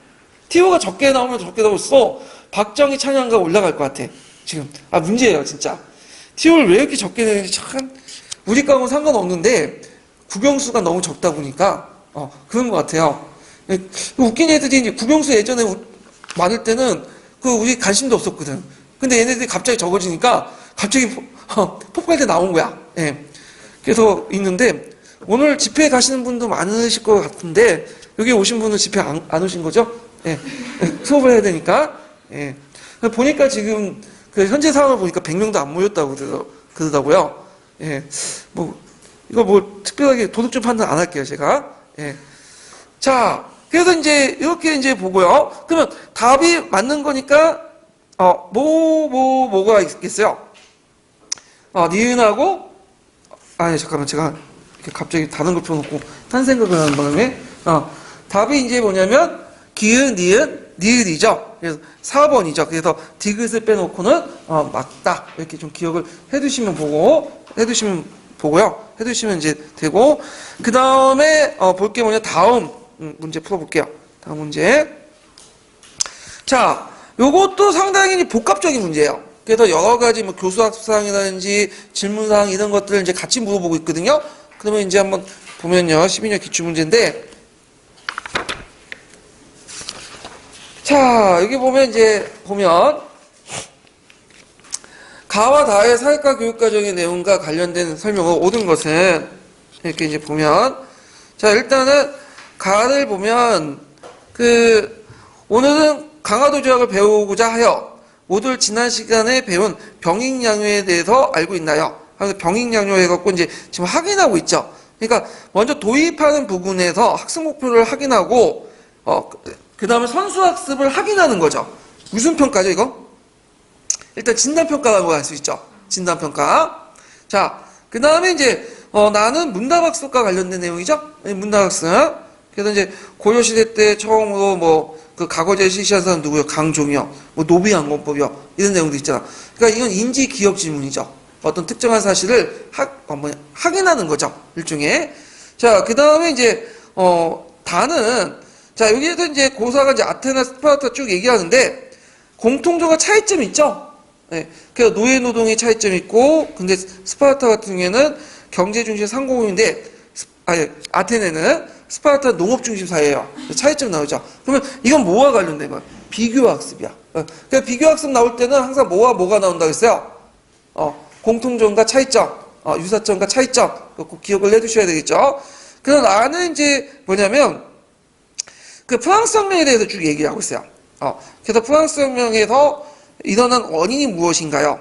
티오가 적게 나오면 적게 나올수록 박정희 찬양가 올라갈 것 같아. 지금 문제예요 진짜. 티오를 왜 이렇게 적게 내는지 참 우리 과는 상관없는데 국영수가 너무 적다 보니까 그런 것 같아요. 웃긴 애들이 이제 국영수 예전에 많을 때는 그 우리 관심도 없었거든. 근데 얘네들이 갑자기 적어지니까 갑자기 폭발할 때 나온 거야. 예. 그래서 있는데 오늘 집회 가시는 분도 많으실 것 같은데 여기 오신 분은 집회 안 오신 거죠? 예. 수업을 해야 되니까. 예. 보니까 지금 그 현재 상황을 보니까 100명도 안 모였다고 그러더라고요. 예. 이거 특별하게 도덕적 판단 안 할게요, 제가. 예. 자, 그래서 이제 이렇게 이제 보고요. 그러면 답이 맞는 거니까 뭐가 있겠어요? 니은하고, 잠깐만, 제가 이렇게 갑자기 다른 걸 펴놓고, 딴 생각을 하는 바람에, 답이 이제 뭐냐면, 기은, 니은, 니은이죠. 그래서 4번이죠. 그래서 디귿을 빼놓고는, 맞다. 이렇게 좀 기억을 해두시면 보고요. 해두시면 이제 되고, 그 다음에, 볼 게 뭐냐, 다음 문제 풀어볼게요. 다음 문제. 자, 요것도 상당히 복합적인 문제예요. 그래서 여러 가지 뭐 교수학습사항이라든지 질문사항 이런 것들을 이제 같이 물어보고 있거든요. 그러면 이제 한번 보면요. 12년 기출문제인데. 자, 여기 보면 가와 다의 사회과 교육과정의 내용과 관련된 설명을 모든 것은 이렇게 이제 보면 자, 일단은 가를 보면 오늘은 강화도 조약을 배우고자 하여 모두 지난 시간에 배운 병익양요에 대해서 알고 있나요? 그래서 병익양요 해갖고 이제 지금 확인하고 있죠. 그러니까 먼저 도입하는 부분에서 학습 목표를 확인하고 그 다음에 선수학습을 확인하는 거죠. 무슨 평가죠 이거? 일단 진단평가라고 할 수 있죠. 진단평가. 자, 그 다음에 이제 나는 문답학습과 관련된 내용이죠. 문답학습. 그래서 이제 고려시대 때 처음으로 그 과거제 실시한 사람 누구요? 강종이요. 노비항공법이요. 이런 내용도 있잖아. 그러니까 이건 인지 기억 질문이죠. 어떤 특정한 사실을 확인하는 거죠. 일종의. 자, 그 다음에 이제 다는 자, 여기에서 이제 고사가 이제 아테나 스파르타 쭉 얘기하는데 공통점과 차이점이 있죠. 네. 그래서 노예 노동의 차이점이 있고 근데 스파르타 같은 경우에는 경제 중심 상공인데 아테네는 스파르타 농업 중심 사회예요. 차이점 나오죠. 그러면 이건 뭐와 관련된 거예요? 비교학습이야. 그러니까 비교학습 나올 때는 항상 뭐와 뭐가 나온다고 했어요? 공통점과 차이점, 유사점과 차이점. 꼭 기억을 해두셔야 되겠죠. 그래서 나는 이제 뭐냐면 그 프랑스 혁명에 대해서 쭉 얘기를 하고 있어요. 그래서 프랑스 혁명에서 일어난 원인이 무엇인가요?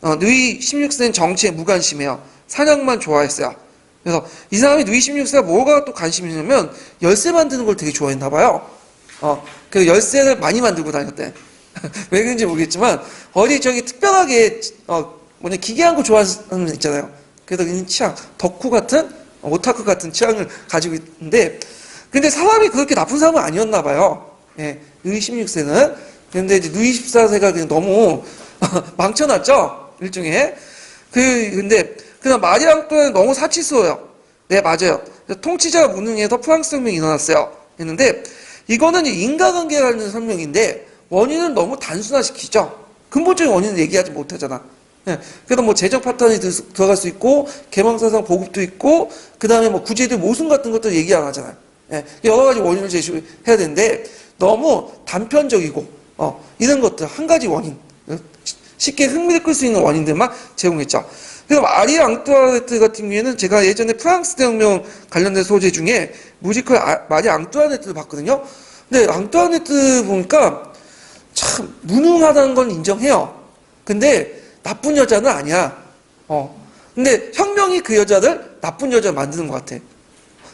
루이 16세는 정치에 무관심해요. 사냥만 좋아했어요. 그래서 이 사람이 루이 16세가 뭐가 또 관심이 있냐면 열쇠 만드는 걸 되게 좋아했나 봐요. 그 열쇠를 많이 만들고 다녔대. 왜 그런지 모르겠지만 어디 특별하게 기괴한 거 좋아하는 사람 있잖아요. 그래서 이 취향, 덕후 같은 오타쿠 같은 취향을 가지고 있는데 근데 사람이 그렇게 나쁜 사람은 아니었나 봐요. 예, 루이 16세는. 근데 이제 루이 14세가 그냥 너무 망쳐놨죠. 일종의. 근데 그냥 마리 앙뚜아네는 너무 사치스러워요. 네, 맞아요. 통치자가 무능해서 프랑스 혁명이 일어났어요. 했는데 이거는 인과관계에 관련 설명인데 원인은 너무 단순화시키죠. 근본적인 원인은 얘기하지 못하잖아. 예, 그래서 뭐 재정 파탄이 들어갈 수 있고 개방사상 보급도 있고 그 다음에 뭐 구제들 모순 같은 것도 얘기 안 하잖아요. 예, 여러 가지 원인을 제시해야 되는데 너무 단편적이고 이런 것들 한 가지 원인 쉽게 흥미를 끌 수 있는 원인들만 제공했죠. 그래서 마리 앙뚜아네트 같은 경우에는 제가 예전에 프랑스 대혁명 관련된 소재 중에 뮤지컬 마리 앙뚜아네트를 봤거든요. 근데 앙뚜아네트 보니까 참 무능하다는 건 인정해요. 근데 나쁜 여자는 아니야. 근데 혁명이 그 여자를 나쁜 여자 만드는 것 같아.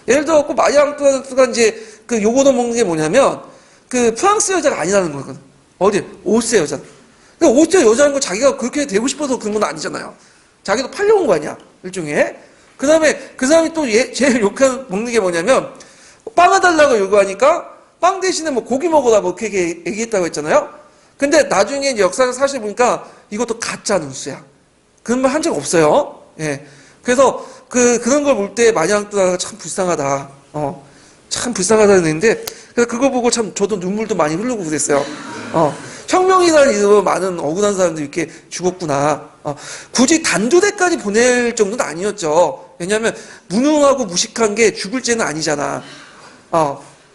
예를 들어, 마리 앙뚜아네트가 이제 그 요거도 먹는 게 뭐냐면, 그 프랑스 여자가 아니라는 거거든. 어디? 오스의 여자. 그러니까 오스의 여자는 거 자기가 그렇게 되고 싶어서 그런 건 아니잖아요. 자기도 팔려온 거 아니야. 일종의. 그 다음에 그 사람이 또 제일 욕하는, 먹는 게 뭐냐면, 빵을 달라고 요구하니까, 빵 대신에 뭐 고기 먹어라 뭐 그렇게 얘기했다고 했잖아요. 근데 나중에 이제 역사를 사실 보니까 이것도 가짜 뉴스야. 그런 말 한 적 없어요. 예. 그래서 그런 걸 볼 때 마리 앙뚜아네트가 참 불쌍하다. 참 불쌍하다는 얘기인데, 그래서 그거 보고 참 저도 눈물도 많이 흐르고 그랬어요. 혁명이라는 이름으로 많은 억울한 사람들이 이렇게 죽었구나. 굳이 단두대까지 보낼 정도는 아니었죠. 왜냐하면 무능하고 무식한 게 죽을 죄는 아니잖아.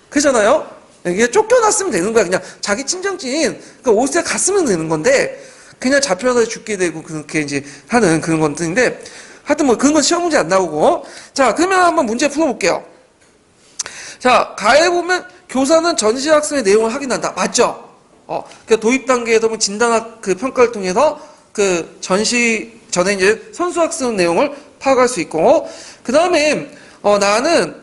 그잖아요? 이게 쫓겨났으면 되는 거야. 그냥 자기 친정지인 그 오스에 갔으면 되는 건데 그냥 잡혀서 죽게 되고 그렇게 이제 하는 그런 것들인데 하여튼 뭐 그런 건 시험 문제 안 나오고. 자, 그러면 한번 문제 풀어볼게요. 자, 가에 보면 교사는 전시학습의 내용을 확인한다. 맞죠? 그러니까 도입 단계에서 뭐 진단학 그 평가를 통해서 그 전시 전에 이제 선수학습 내용을 파악할 수 있고, 그 다음에 나는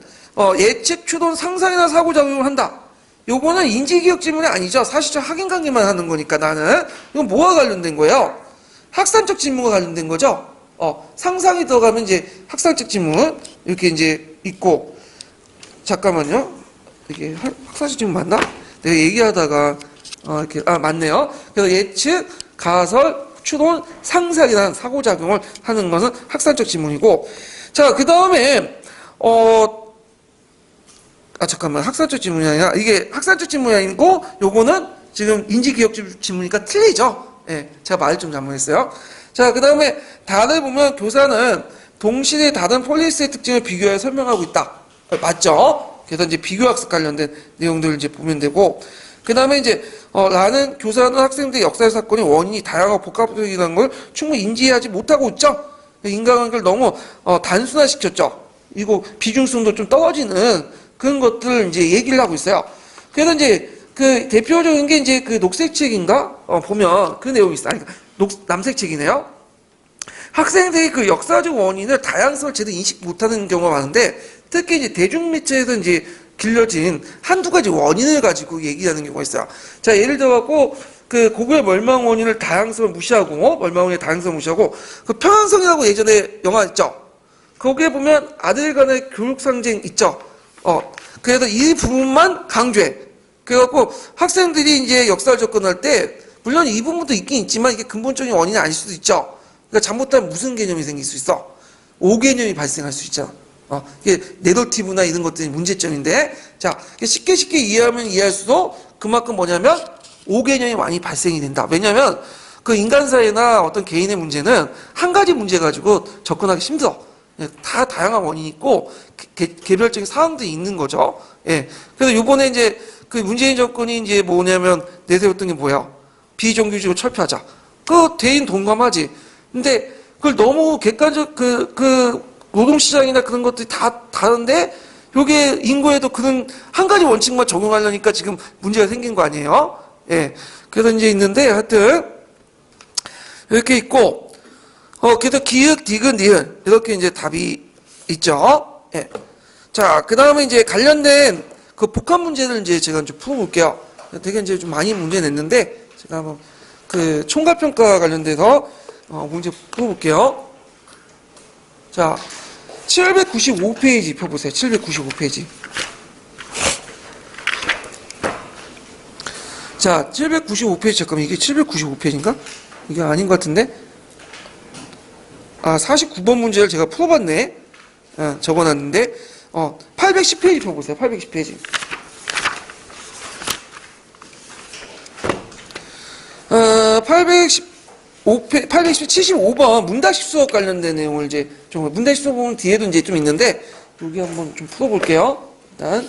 예측, 추론, 상상이나 상호작용을 한다. 요거는 인지기억 질문이 아니죠. 사실적 확인 관계만 하는 거니까 나는. 이건 뭐와 관련된 거예요? 학산적 질문과 관련된 거죠. 상상이 들어가면 이제 학산적 질문 이렇게 이제 있고. 잠깐만요. 이게 학산적 질문 맞나? 내가 얘기하다가 이렇게 맞네요. 그래서 예측, 가설, 추론, 상상이라는 상호작용을 하는 것은 학산적 질문이고. 자, 그 다음에 잠깐만. 학산적 질문이 아니라, 이게 학산적 질문이 아니고, 요거는 지금 인지기억 질문이니까 틀리죠? 예, 제가 말을 좀 잘못했어요. 자, 그 다음에 답을 보면 교사는 동시대 다른 폴리스의 특징을 비교해 설명하고 있다. 맞죠? 그래서 이제 비교학습 관련된 내용들을 이제 보면 되고, 그 다음에 이제, 나는 교사는 학생들의 역사의 사건이 원인이 다양하고 복합적이라는 걸 충분히 인지하지 못하고 있죠? 인간관계를 너무, 단순화시켰죠? 이거 비중성도 좀 떨어지는 그런 것들을 이제 얘기를 하고 있어요. 그래서 이제 그 대표적인 게 이제 그 녹색책인가? 보면 그 내용이 있어요. 그러니까 남색책이네요. 학생들이 그 역사적 원인을 다양성을 제대로 인식 못하는 경우가 많은데 특히 이제 대중매체에서 이제 길러진 한두 가지 원인을 가지고 얘기하는 경우가 있어요. 자, 예를 들어갖고 그 고구려 멸망 원인을 멸망 원인의 다양성을 무시하고 그 평안성이라고 예전에 영화 있죠. 거기에 보면 아들 간의 교육 상쟁 있죠. 그래서 이 부분만 강조해. 그래갖고 학생들이 이제 역사를 접근할 때 물론 이 부분도 있긴 있지만 이게 근본적인 원인이 아닐 수도 있죠. 그러니까 잘못하면 무슨 개념이 생길 수 있어? 오개념이 발생할 수 있잖아. 이게 내러티브나 이런 것들이 문제점인데, 자, 쉽게 이해하면 이해할수록 그만큼 뭐냐면 오개념이 많이 발생이 된다. 왜냐하면 그 인간사회나 어떤 개인의 문제는 한 가지 문제 가지고 접근하기 힘들어. 다 다양한 원인이 있고 개별적인 사항들이 있는 거죠. 예. 그래서 요번에 이제 그 문재인 정권이 이제 뭐냐면 내세웠던 게 뭐야? 비정규직을 철폐하자. 그 대인 동감하지. 근데 그걸 너무 객관적 그 노동시장이나 그런 것들이 다 다른데 요게 인구에도 그런 한 가지 원칙만 적용하려니까 지금 문제가 생긴 거 아니에요? 예. 그래서 이제 있는데 하여튼 이렇게 있고 그래서 기역, 디귿, 니은 이렇게 이제 답이 있죠. 예. 자, 그 다음에 이제 관련된 그 복합 문제를 이제 제가 좀 풀어볼게요. 되게 이제 좀 많이 문제 냈는데 제가 한번 그 총괄평가 관련돼서 문제 풀어볼게요. 자, 795페이지 펴보세요. 795페이지. 자, 795페이지 잠깐만 이게 795페이지인가? 이게 아닌 것 같은데? 49번 문제를 제가 풀어봤네. 적어놨는데 810페이지 펴보세요. 810페이지. 875번 문다식 수업 관련된 내용을 이제 좀 문다식 수업은 뒤에도 이제 좀 있는데 여기 한번 좀 풀어볼게요. 일단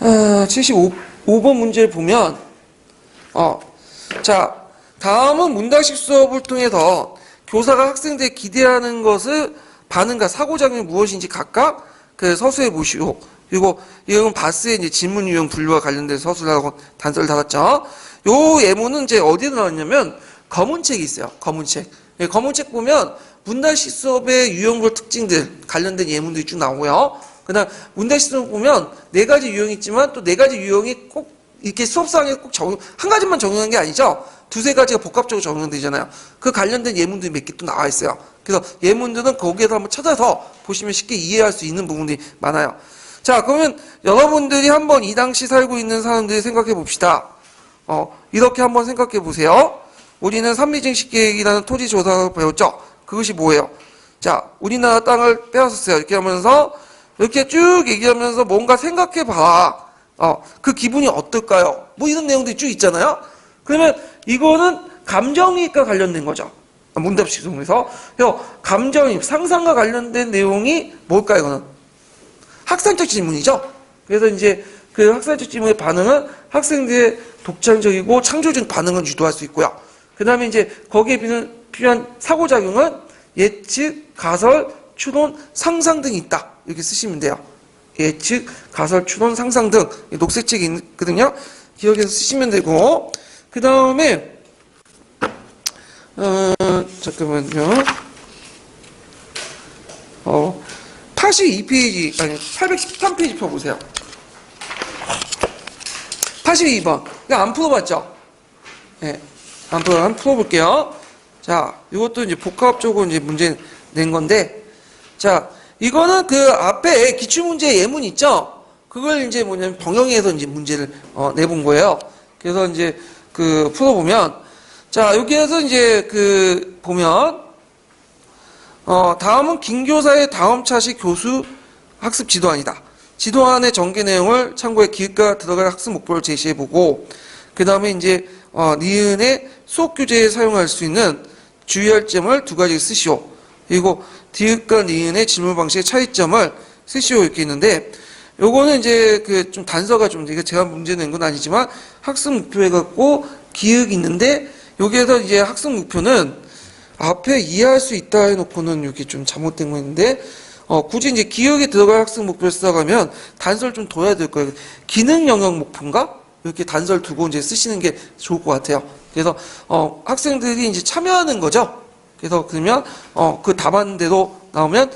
75번 문제를 보면 자, 다음은 문다식 수업을 통해서 교사가 학생들이 기대하는 것을 반응과 상호작용이 무엇인지 각각 그 서술해 보시고, 그리고 이건 바스의 이제 질문 유형 분류와 관련된 서술하고 단서를 달았죠. 요 예문은 이제 어디에 나왔냐면 검은 책이 있어요. 검은 책. 검은 책 보면 문단식 수업의 유형별 특징들 관련된 예문들이 쭉 나오고요. 그다음 문단식 수업 보면 네 가지 유형이 있지만 또 네 가지 유형이 꼭 이렇게 수업상에 꼭 한 가지만 적용한 게 아니죠. 두세 가지가 복합적으로 적용되잖아요. 그 관련된 예문들이 몇 개 또 나와 있어요. 그래서 예문들은 거기에서 한번 찾아서 보시면 쉽게 이해할 수 있는 부분들이 많아요. 자, 그러면 여러분들이 한번 이 당시 살고 있는 사람들이 생각해 봅시다. 이렇게 한번 생각해 보세요. 우리는 산미증식 계획이라는 토지 조사를 배웠죠. 그것이 뭐예요? 자, 우리나라 땅을 빼앗았어요. 이렇게 하면서 이렇게 쭉 얘기하면서 뭔가 생각해 봐. 그 기분이 어떨까요? 뭐 이런 내용들이 쭉 있잖아요. 그러면 이거는 감정이입과 관련된 거죠. 문답식 중에서 감정이입, 상상과 관련된 내용이 뭘까요? 이거는 학산적 질문이죠. 그래서 이제 그 학산적 질문의 반응은 학생들의 독창적이고 창조적인 반응을 유도할 수 있고요. 그 다음에 이제 거기에 필요한 사고작용은 예측, 가설, 추론, 상상 등이 있다. 이렇게 쓰시면 돼요. 예측, 가설, 추론, 상상 등 녹색책이 있거든요. 기억해서 쓰시면 되고 그 다음에 잠깐만요. 82페이지, 아니, 813페이지 펴보세요. 82번. 이거 안 풀어봤죠? 네. 한번 풀어볼게요. 자, 이것도 이제 복합적으로 이제 문제 낸 건데, 자, 이거는 그 앞에 기출문제 예문 있죠? 그걸 이제 뭐냐면 병영해서 이제 문제를, 내본 거예요. 그래서 이제 그 풀어보면, 자, 여기에서 이제 그 보면, 다음은 김교사의 다음 차시 교수 학습 지도안이다. 지도안의 전개 내용을 참고해 기획과 들어갈 학습 목표를 제시해보고, 그 다음에 이제, 니은의 수업 교재에 사용할 수 있는 주의할 점을 두 가지 쓰시오. 그리고 디귿과 니은의 질문 방식의 차이점을 쓰시오. 이렇게 있는데, 요거는 이제 그 좀 단서가 좀, 이게 제가 문제 낸 건 아니지만 학습 목표 해갖고 기획이 있는데, 여기에서 이제 학습 목표는 앞에 이해할 수 있다 해놓고는 이렇게 좀 잘못된 거 있는데, 굳이 이제 기억에 들어갈 학습 목표를 써가면 단서를 좀 둬야 될 거예요. 기능 영역 목표인가? 이렇게 단서를 두고 이제 쓰시는 게 좋을 것 같아요. 그래서, 학생들이 이제 참여하는 거죠. 그래서 그러면, 그 답안대로 나오면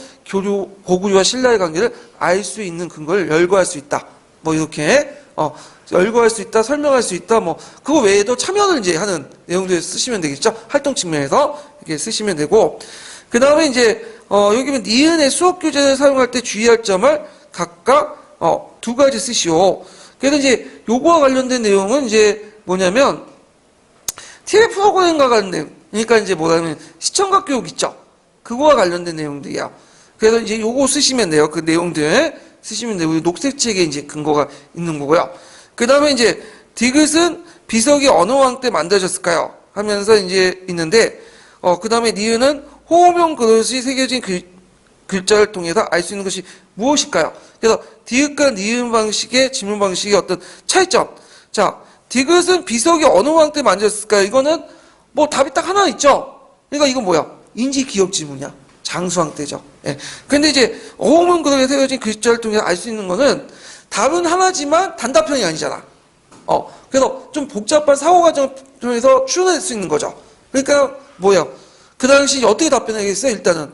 고구려와 신라의 관계를 알 수 있는 근거를 열거할 수 있다. 뭐 이렇게, 열거할 수 있다, 설명할 수 있다, 뭐, 그거 외에도 참여를 이제 하는 내용들 쓰시면 되겠죠? 활동 측면에서 이렇게 쓰시면 되고, 그 다음에 이제, 여기 보면 니은의 수업 교재를 사용할 때 주의할 점을 각각, 두 가지 쓰시오. 그래서 이제 요거와 관련된 내용은 이제 뭐냐면, TV 프로그램과 관련된, 그러니까 이제 뭐냐면 시청각 교육 있죠? 그거와 관련된 내용들이야. 그래서 이제 요거 쓰시면 돼요. 그 내용들 쓰시면 되고, 녹색책에 이제 근거가 있는 거고요. 그 다음에 이제 디귿은 비석이 어느 왕 때 만들어졌을까요? 하면서 이제 있는데, 그 다음에 니은은 호흡형 그릇이 새겨진 글자를 통해서 알 수 있는 것이 무엇일까요? 그래서 디귿과 니은 방식의 질문 방식의 어떤 차이점. 자, 디귿은 비석이 어느 왕 때 만들어졌을까요? 이거는 뭐 답이 딱 하나 있죠? 그러니까 이건 뭐야? 인지 기억 질문이야. 장수왕 때죠. 예. 근데 이제 호흡형 그릇에 새겨진 글자를 통해서 알 수 있는 거는 답은 하나지만 단답형이 아니잖아. 그래서 좀 복잡한 사고 과정을 통해서 추론할 수 있는 거죠. 그러니까 뭐예요? 그 당시 어떻게 답변하겠어요? 일단은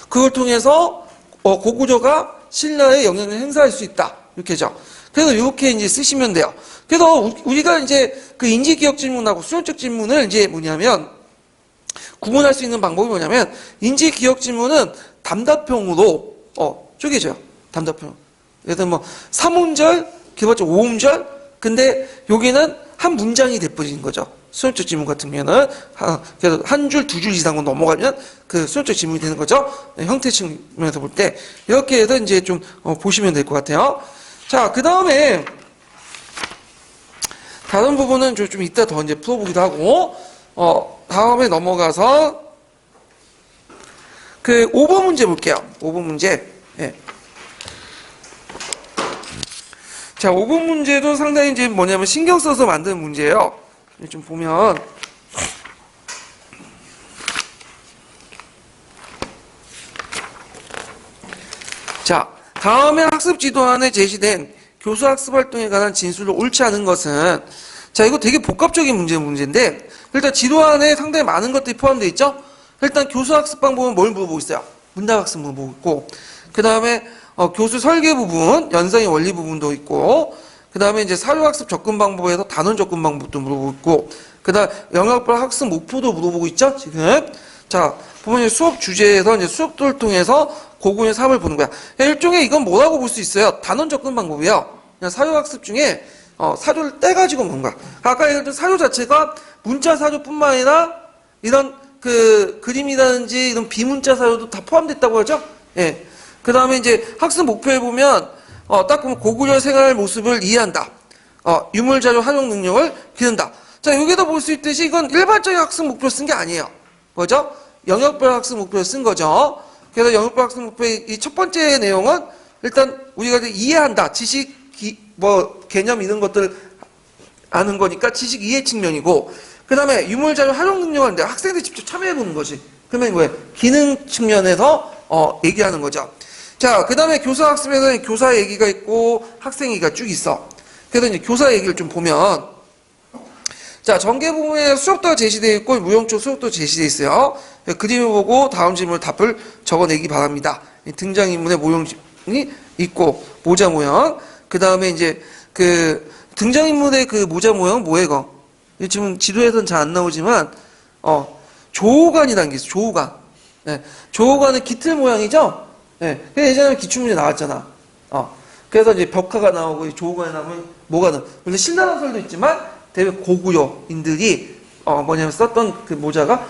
그걸 통해서 고구려가 신라의 영향을 행사할 수 있다. 이렇게죠. 그래서 이렇게 이제 쓰시면 돼요. 그래서 우리가 이제 그 인지기억 질문하고 수용적 질문을 이제 뭐냐면 구분할 수 있는 방법이 뭐냐면 인지기억 질문은 단답형으로 쪼개져요. 단답형. 예를 들면 뭐 3음절, 기본적 5음절. 근데 여기는 한 문장이 돼버리는 거죠. 수용적 질문 같은 경우는 그래서 한 줄, 두 줄 이상으로 넘어가면 그 수용적 질문이 되는 거죠. 네, 형태 측면에서 볼 때 이렇게 해서 이제 좀 보시면 될 것 같아요. 자, 그 다음에 다른 부분은 좀 이따 더 이제 풀어보기도 하고 다음에 넘어가서 그 5번 문제 볼게요. 5번 문제. 예. 자, 5번 문제도 상당히 이제 뭐냐면 신경 써서 만든 문제예요. 좀 보면 자, 다음에 학습 지도안에 제시된 교수 학습 활동에 관한 진술로 옳지 않은 것은 자, 이거 되게 복합적인 문제인데, 일단 지도 안에 상당히 많은 것들이 포함되어 있죠? 일단 교수 학습 방법은 뭘 물어보고 있어요? 문답 학습 물어보고 있고, 그 다음에 교수 설계 부분, 연상의 원리 부분도 있고, 그 다음에 이제 사료 학습 접근 방법에서 단원 접근 방법도 물어보고 있고, 그 다음 영역별 학습 목표도 물어보고 있죠? 지금. 자, 보면 이제 수업 주제에서 이제 수업도를 통해서 고군의 삶을 보는 거야. 일종의 이건 뭐라고 볼 수 있어요? 단원 접근 방법이에요. 그냥 사료 학습 중에 사료를 떼가지고 보는 거야. 아까 얘기했던 사료 자체가 문자 사료뿐만 아니라 이런 그 그림이라든지 이런 비문자 사료도 다 포함됐다고 하죠? 예. 그 다음에 이제 학습 목표에 보면, 딱 보면 고구려 생활 모습을 이해한다. 유물자료 활용 능력을 기른다. 자, 여기도 볼 수 있듯이 이건 일반적인 학습 목표 쓴 게 아니에요. 뭐죠? 영역별 학습 목표를 쓴 거죠. 그래서 영역별 학습 목표의 이 첫 번째 내용은 일단 우리가 이해한다. 지식, 개념 이런 것들 아는 거니까 지식 이해 측면이고, 그 다음에 유물자료 활용 능력을 하는데 학생들이 직접 참여해보는 거지. 그러면 뭐예요? 기능 측면에서 얘기하는 거죠. 자, 그 다음에 교사 학습에서는 교사 얘기가 있고 학생 얘기가 쭉 있어. 그래서 이제 교사 얘기를 좀 보면, 자, 전개 부분에 수업도가 제시되어 있고 무용쪽 수업도 제시되어 있어요. 그림을 보고 다음 질문을 답을 적어내기 바랍니다. 등장인물의 모형이 있고 모자 모양. 그 다음에 이제 그 등장인물의 그 모자 모양 뭐예요, 이거? 지금 지도에서는 잘 안 나오지만 조호관이라는 게 있어요. 조호관. 네. 조호관은 깃털 모양이죠? 네. 예전에 기출문제 나왔잖아. 그래서 이제 벽화가 나오고 조호관이 나오면 뭐가 나? 물론 신라한설도 있지만 대부분 고구려인들이 뭐냐면 썼던 그 모자가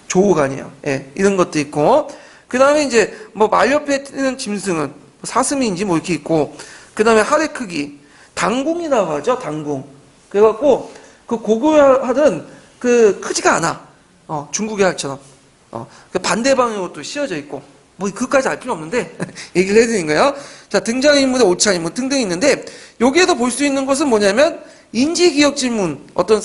조호관이에요. 예. 이런 것도 있고. 그 다음에 이제 뭐 말 옆에 뜨는 짐승은 사슴인지 뭐 이렇게 있고. 그 다음에 하래 크기. 당궁이라고 하죠. 당궁. 그래갖고 그 고구려 할은 그 크지가 않아. 중국의 할처럼. 그 반대 방향으로 또 씌워져 있고. 뭐 그것까지 알 필요 없는데 얘기를 해드린 거예요. 자, 등장인물의 오차인물 등등 있는데 여기에서 볼 수 있는 것은 뭐냐면 인지 기억 질문, 어떤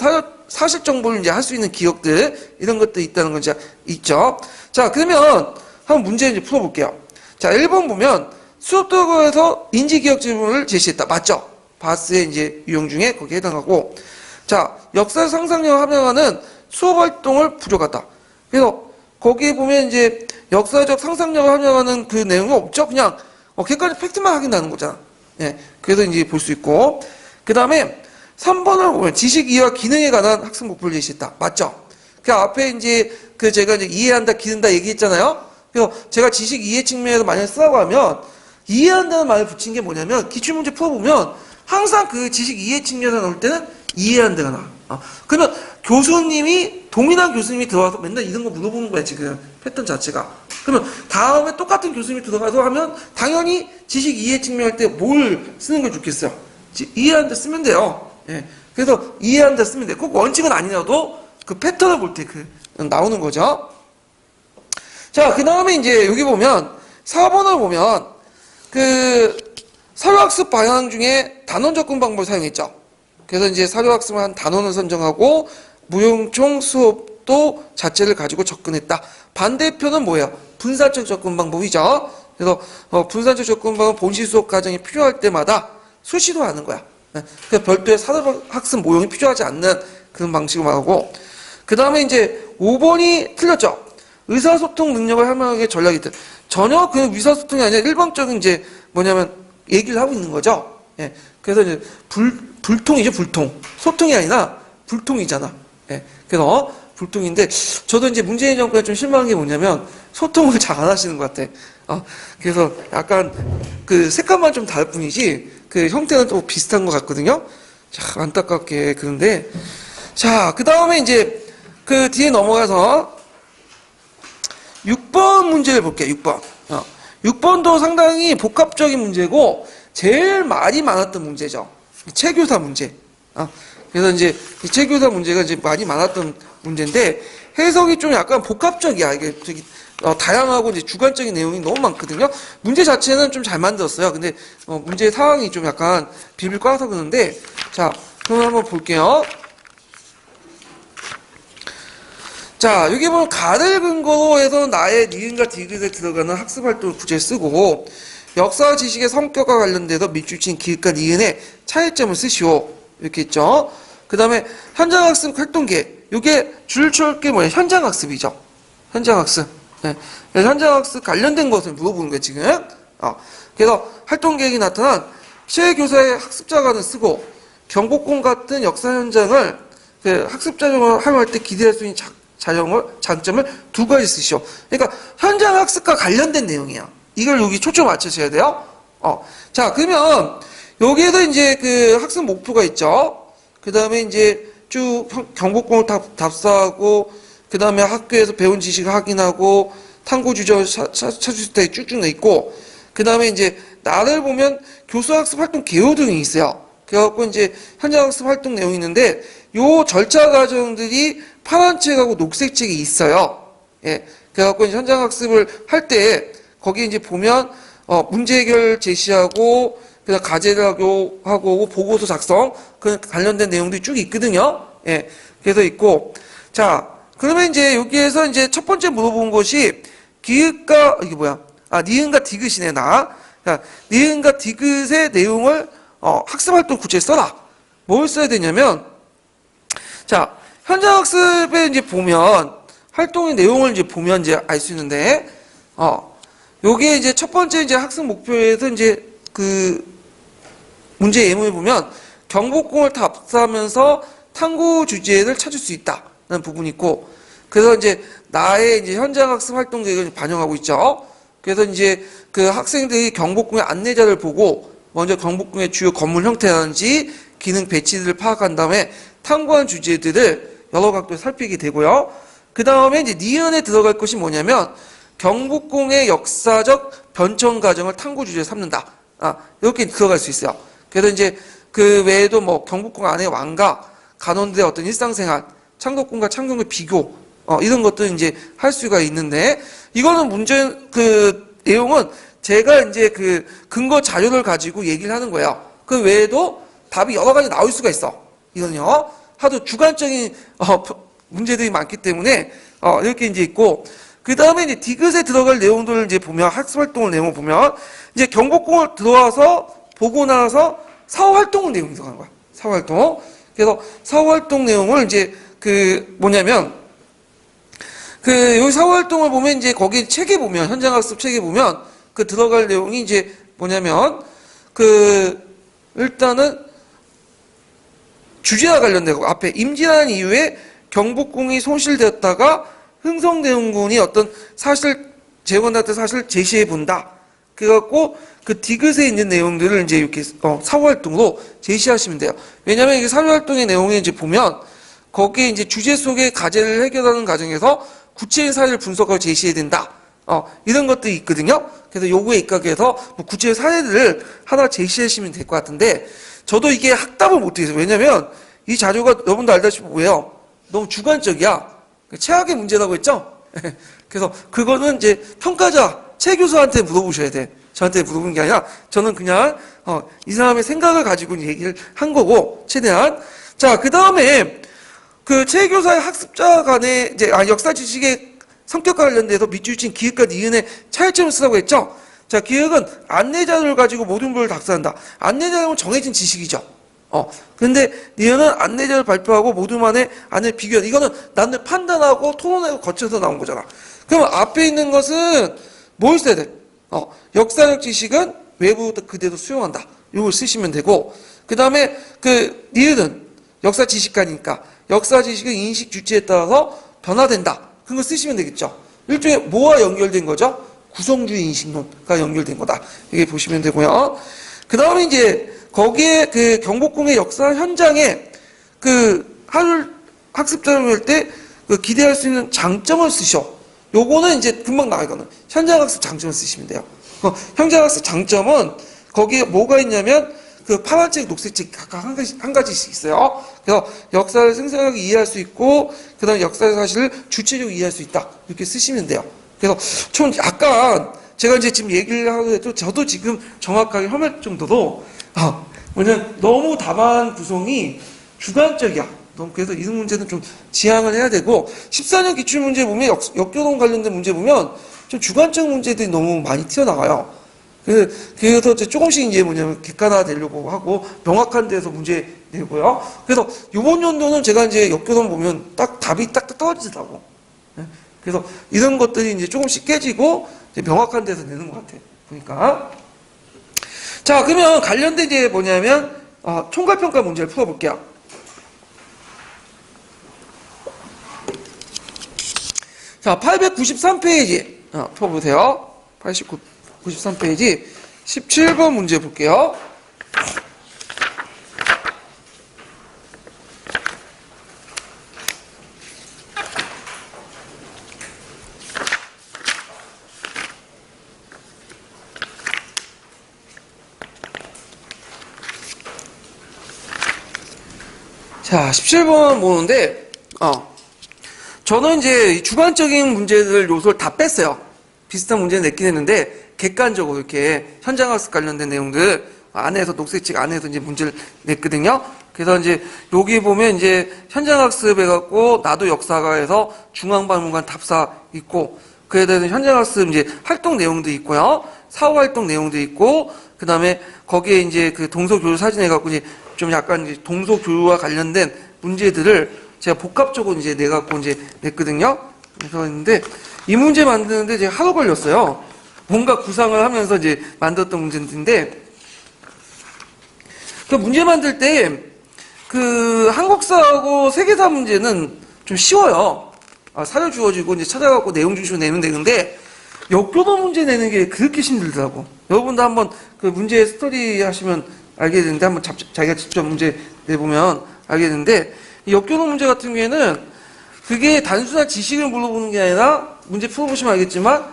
사실 정보를 이제 할 수 있는 기억들 이런 것들이 있다는 건 이제 있죠. 자, 그러면 한번 문제 이제 풀어볼게요. 자, 1번 보면 수업 도구에서 인지 기억 질문을 제시했다. 맞죠? 바스의 이제 유형 중에 거기에 해당하고. 자, 역사 상상력을 함양하는 수업 활동을 부족하다. 그래서 거기에 보면 이제 역사적 상상력을 함양하는 그 내용이 없죠. 그냥 객관적 팩트만 확인하는 거잖아. 예. 그래서 이제 볼 수 있고. 그 다음에 3번을 보면 지식 이해와 기능에 관한 학습 목표를 제시했다. 맞죠? 그 앞에 이제 그 제가 이제 이해한다, 기른다 얘기했잖아요. 그래서 제가 지식 이해 측면에서 만약에 쓰라고 하면 이해한다는 말을 붙인 게 뭐냐면 기출문제 풀어보면 항상 그 지식 이해 측면에서 나올 때는 이해한다가 나와. 그러면 교수님이 동일한 교수님이 들어와서 맨날 이런 거 물어보는 거야 지금 패턴 자체가. 그러면 다음에 똑같은 교수님이 들어가서 하면 당연히 지식 이해 측면 할 때 뭘 쓰는 걸 좋겠어요? 이해한다 쓰면 돼요. 예. 그래서 이해한다 쓰면 돼. 꼭 원칙은 아니라도 그 패턴을 볼 때 나오는 거죠. 자, 그 다음에 이제 여기 보면 4번을 보면 그 사료학습 방향 중에 단원 접근 방법을 사용했죠. 그래서 이제 사료학습을 한 단원을 선정하고 무용총 수업도 자체를 가지고 접근했다. 반대표는 뭐예요? 분산적 접근 방법이죠. 그래서 분산적 접근 방법은 본시 수업 과정이 필요할 때마다 수시로 하는 거야. 그래서 별도의 사료학습 모형이 필요하지 않는 그런 방식으로 말하고. 그 다음에 이제 5번이 틀렸죠. 의사소통 능력을 함양하게 전략이 있다. 전혀 그 의사소통이 아니라 일방적인 이제 뭐냐면 얘기를 하고 있는 거죠. 예. 그래서 이제 불통이죠, 불통. 소통이 아니라 불통이잖아. 예. 그래서 불통인데 저도 이제 문재인 정권에 좀 실망한 게 뭐냐면 소통을 잘 안 하시는 것 같아. 그래서 약간 그 색감만 좀 다를 뿐이지 그 형태는 또 비슷한 것 같거든요. 참 안타깝게 그런데. 자, 그 다음에 이제 그 뒤에 넘어가서 6번 문제를 볼게요. 6번. 6번도 상당히 복합적인 문제고 제일 말이 많았던 문제죠. 체교사 문제. 그래서 이제 이 체교사 문제가 이제 많이 많았던 문제인데 해석이 좀 약간 복합적이야. 이게 다양하고 이제 주관적인 내용이 너무 많거든요. 문제 자체는 좀 잘 만들었어요. 근데 문제 상황이 좀 약간 비빌 꽈서 그러는데 자, 그럼 한번 볼게요. 자, 여기 보면 가를 근거로 해서 나의 니은과 디귿에 들어가는 학습 활동을 구제에 쓰고 역사 지식의 성격과 관련돼서 밑줄친 기읍과 니은의 차이점을 쓰시오. 이렇게 있죠. 그 다음에 현장학습 활동계. 이게 줄줄 게 뭐냐? 현장학습이죠. 현장학습. 네. 그래서 현장학습 관련된 것을 물어보는 거예요, 지금. 그래서 활동계획이 나타난 최 교사의 학습자관을 쓰고 경복궁 같은 역사 현장을 그 학습 자료를 활용할 때 기대할 수 있는 장점을 두 가지 쓰시오. 그러니까 현장 학습과 관련된 내용이야. 이걸 여기 초점 맞추셔야 돼요. 자, 그러면 여기에도 이제 그 학습 목표가 있죠. 그 다음에 이제 쭉 경복궁을 답사하고, 그 다음에 학교에서 배운 지식을 확인하고, 탐구 주제를 찾을 때 쭉쭉 돼 있고, 그 다음에 이제 나를 보면 교수학습 활동 개요 등이 있어요. 그래갖고 이제 현장학습 활동 내용이 있는데, 요 절차 과정들이 파란 책하고 녹색 책이 있어요. 예. 그래갖고 이제 현장학습을 할 때, 거기 이제 보면, 문제 해결 제시하고, 그다음 과제를 하고, 보고서 작성, 그 관련된 내용들이 쭉 있거든요. 예. 그래서 있고. 자, 그러면 이제 여기에서 이제 첫 번째 물어본 것이, 기읍과, 이게 뭐야? 니은과 디귿이네, 나. 자, 니은과 디귿의 내용을, 학습활동 구체에 써라. 뭘 써야 되냐면, 자, 현장학습에 이제 보면, 활동의 내용을 이제 보면 이제 알 수 있는데, 요게 이제 첫 번째 이제 학습 목표에서 이제 그 문제 예문을 보면, 경복궁을 답사하면서 탐구 주제를 찾을 수 있다는 부분이 있고, 그래서 이제 나의 이제 현장학습 활동 계획을 반영하고 있죠. 그래서 이제 그 학생들이 경복궁의 안내자를 보고, 먼저 경복궁의 주요 건물 형태라든지 기능 배치들을 파악한 다음에 탐구한 주제들을 여러 각도에 살피게 되고요. 그 다음에 이제 니은에 들어갈 것이 뭐냐면 경복궁의 역사적 변천 과정을 탐구 주제에 삼는다. 이렇게 들어갈 수 있어요. 그래서 이제 그 외에도 뭐 경복궁 안의 왕가, 간원들의 어떤 일상생활, 창덕궁과 창경의 비교, 이런 것도 이제 할 수가 있는데, 이거는 그 내용은 제가 이제 그 근거 자료를 가지고 얘기를 하는 거예요. 그 외에도 답이 여러 가지 나올 수가 있어. 이거는요. 하도 주관적인, 문제들이 많기 때문에, 이렇게 이제 있고, 그 다음에 이제 디귿에 들어갈 내용들을 이제 보면, 학습활동을 내용을 보면, 이제 경복궁을 들어와서 보고 나서 사후활동 내용이 들어가는 거야. 사후활동. 그래서 사후활동 내용을 이제 그 뭐냐면, 여기 사후활동을 보면 이제 거기 책에 보면, 현장학습 책에 보면, 그 들어갈 내용이 이제 뭐냐면, 일단은 주제와 관련되고, 앞에 임진왜란 이후에 경복궁이 손실되었다가 흥성대원군이 어떤 재건했던 사실을 제시해 본다. 그래갖고 그 디귿에 있는 내용들을 이제 이렇게 사후활동으로 제시하시면 돼요. 왜냐면 이게 사후활동의 내용에 이제 보면 거기에 이제 주제 속의 과제를 해결하는 과정에서 구체적인 사례를 분석하고 제시해야 된다. 이런 것들이 있거든요. 그래서 요구에 입각해서 뭐 구체적 사례들을 하나 제시하시면 될 것 같은데, 저도 이게 학답을 못해서, 왜냐면 이 자료가 여러분도 알다시피 뭐예요? 너무 주관적이야. 최악의 문제라고 했죠? 그래서 그거는 이제 평가자, 최 교수한테 물어보셔야 돼. 저한테 물어보는 게 아니라 저는 그냥 이 사람의 생각을 가지고 얘기를 한 거고, 최대한. 자, 그 다음에 그 최 교사의 학습자 간의 이제 역사 지식의 성격과 관련돼서 밑줄 친 기획과 니은의 차이점을 쓰라고 했죠. 자, 기획은 안내자료를 가지고 모든 걸 답사한다. 안내자료는 정해진 지식이죠. 근데 니은은 안내자를 발표하고 모두만의 안내 비교. 이거는 나는 판단하고 토론을 거쳐서 나온 거잖아. 그럼 앞에 있는 것은 뭘 써야 돼? 역사적 지식은 외부부터 그대로 수용한다. 이걸 쓰시면 되고, 그 다음에 그 니은은 역사 지식가니까 역사 지식은 인식 주체에 따라서 변화된다. 그런 거 쓰시면 되겠죠. 일종의 뭐와 연결된 거죠? 구성주의 인식론과 연결된 거다. 이게 보시면 되고요. 그 다음에 이제 거기에 그 경복궁의 역사 현장에 그 학습 자료를 할 때 그 기대할 수 있는 장점을 쓰셔. 요거는 이제 금방 나와. 이거는 현장학습 장점을 쓰시면 돼요. 현장학습 장점은 거기에 뭐가 있냐면 그 파란색, 녹색책 각각 한 가지씩 있어요. 그래서 역사를 생생하게 이해할 수 있고, 그 다음에 역사의 사실을 주체적으로 이해할 수 있다. 이렇게 쓰시면 돼요. 그래서 좀 약간 제가 이제 지금 얘기를 하고 해도 저도 지금 정확하게 험할 정도로 뭐냐면 너무 답안 구성이 주관적이야. 그래서 이 문제는 좀 지양을 해야 되고, 14년 기출문제 보면 역교동 관련된 문제 보면 좀 주관적 문제들이 너무 많이 튀어나와요. 그래서 조금씩 이제 뭐냐면 객관화 되려고 하고 명확한 데서 문제 되고요. 그래서 이번 연도는 제가 이제 역교동 보면 딱 답이 딱 떨어지더라고. 예. 그래서 이런 것들이 이제 조금씩 깨지고 이제 명확한 데서 내는 것 같아요. 보니까. 자, 그러면 관련된 이제 뭐냐면 총괄평가 문제를 풀어볼게요. 자, 893페이지 풀어보세요. 93페이지 17번 문제 볼게요. 자, 17번 보는데, 저는 이제 이 주관적인 문제들 요소를 다 뺐어요. 비슷한 문제는 냈긴 했는데, 객관적으로 이렇게 현장학습 관련된 내용들 안에서 녹색책 안에서 이제 문제를 냈거든요. 그래서 이제 여기 보면 이제 현장학습 해갖고 나도 역사가에서 중앙박물관 답사 있고, 그에 대해서 현장학습 이제 활동 내용도 있고요. 사후 활동 내용도 있고, 그 다음에 거기에 이제 그 동서교류 사진 해갖고 이제 좀 약간 이제 동서교류와 관련된 문제들을 제가 복합적으로 이제 내갖고 이제 냈거든요. 그래서 했는데 이 문제 만드는데 제가 하루 걸렸어요. 뭔가 구상을 하면서 이제 만들었던 문제인데 그 문제 만들 때 그 한국사하고 세계사 문제는 좀 쉬워요. 사료 주어지고 이제 찾아갖고 내용 주시고 내면 되는데 역교도 문제 내는 게 그렇게 힘들더라고. 여러분도 한번 그 문제 스터디 하시면 알게 되는데 한번 자기가 직접 문제 내보면 알게 되는데 이 역교도 문제 같은 경우에는 그게 단순한 지식을 물어보는 게 아니라 문제 풀어보시면 알겠지만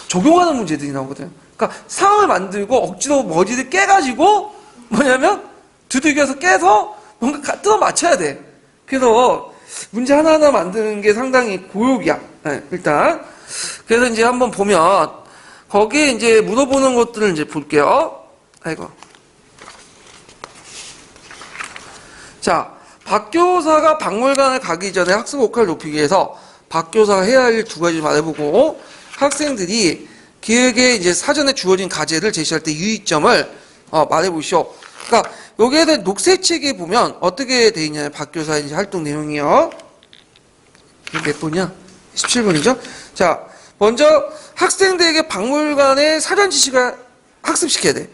적용하는 문제들이 나오거든요. 그러니까 상황을 만들고 억지로 머리를 깨가지고 뭐냐면 두들겨서 깨서 뭔가 뜯어 맞춰야 돼. 그래서 문제 하나하나 만드는 게 상당히 고역이야. 네, 일단. 그래서 이제 한번 보면 거기에 이제 물어보는 것들을 이제 볼게요. 아이고. 자, 박 교사가 박물관을 가기 전에 학습 효과를 높이기 위해서 박 교사가 해야 할 일 두 가지 말해보고 학생들이 기획에 이제 사전에 주어진 과제를 제시할 때 유의점을 말해보시오. 그러니까 여기에 대한 녹색책에 보면 어떻게 돼 있냐면 박 교사의 이제 활동 내용이요. 몇 번이야? 17번이죠? 자, 먼저 학생들에게 박물관의 사전 지식을 학습시켜야 돼.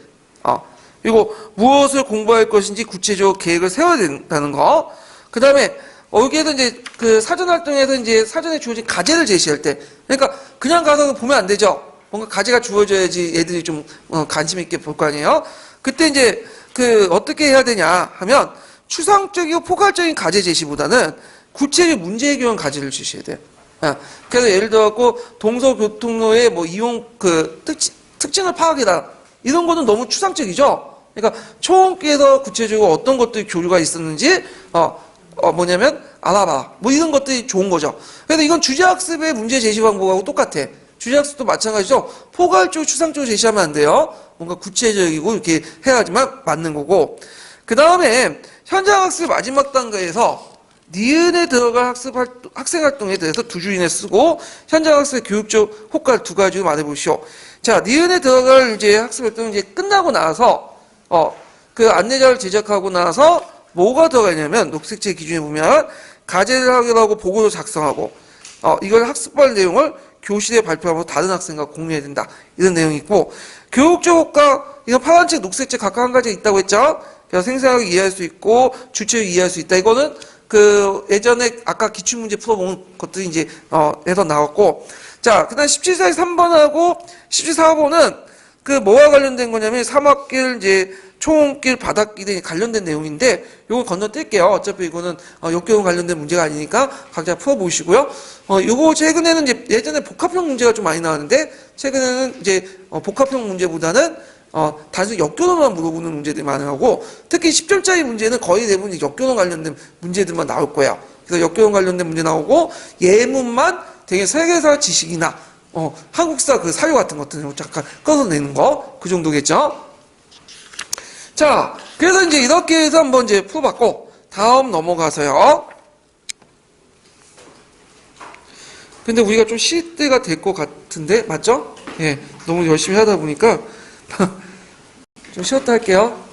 그리고 무엇을 공부할 것인지 구체적으로 계획을 세워야 된다는 거. 그 다음에 여기에도 이제 그 사전 활동에서 이제 사전에 주어진 과제를 제시할 때, 그러니까 그냥 가서 보면 안 되죠. 뭔가 과제가 주어져야지 애들이 좀 관심 있게 볼 거 아니에요. 그때 이제 그 어떻게 해야 되냐 하면 추상적이고 포괄적인 과제 제시보다는 구체적 문제 해결형 과제를 제시해야 돼요. 그래서 예를 들어갖고 동서교통로의 뭐 이용 그 특징을 파악해라. 이런 거는 너무 추상적이죠. 그러니까 초원기에서 구체적으로 어떤 것들이 교류가 있었는지 뭐냐면 알아봐. 뭐 이런 것들이 좋은 거죠. 그래서 이건 주제학습의 문제 제시 방법하고 똑같아. 주제학습도 마찬가지죠. 포괄적으로 추상적으로 제시하면 안 돼요. 뭔가 구체적이고 이렇게 해야지만 맞는 거고. 그 다음에 현장학습 마지막 단계에서 니은에 들어갈 학생활동에 대해서 두 줄이내 쓰고 현장학습의 교육적 효과를 두 가지로 말해보시오. 자, 니은에 들어갈 이제 학습활동이 이제 끝나고 나서 그 안내자를 제작하고 나서 뭐가 들어가냐면 녹색책 기준에 보면 과제를 하고 보고도 작성하고 이걸 학습할 내용을 교실에 발표하고 다른 학생과 공유해야 된다. 이런 내용이 있고 교육적 효과 이건 파란색, 녹색책 각각 한 가지 있다고 했죠. 그래서 생생하게 이해할 수 있고 주체적으로 이해할 수 있다. 이거는 그 예전에 아까 기출문제 풀어본 것들이 이제 해서 나왔고 자, 그다음 17사기 3번하고 17, 4번은 그 뭐와 관련된 거냐면 사막길 이제 초원길 바닷길에 관련된 내용인데 요거 건너뛸게요. 어차피 이거는 역교훈 관련된 문제가 아니니까 각자 풀어보시고요. 요거 최근에는 이제 예전에 복합형 문제가 좀 많이 나왔는데 최근에는 이제 복합형 문제보다는 단순히 역교훈만 물어보는 문제들이 많아하고 특히 10점짜리 문제는 거의 대부분 역교훈 관련된 문제들만 나올 거예요. 그래서 역교훈 관련된 문제 나오고 예문만 되게 세계사 지식이나 한국사 그 사유 같은 것들 잠깐 꺼내는 거 그 정도겠죠. 자, 그래서 이제 이렇게 해서 한번 이제 풀어봤고 다음 넘어가서요. 근데 우리가 좀 쉴 때가 될 것 같은데 맞죠? 예, 너무 열심히 하다 보니까 좀 쉬었다 할게요.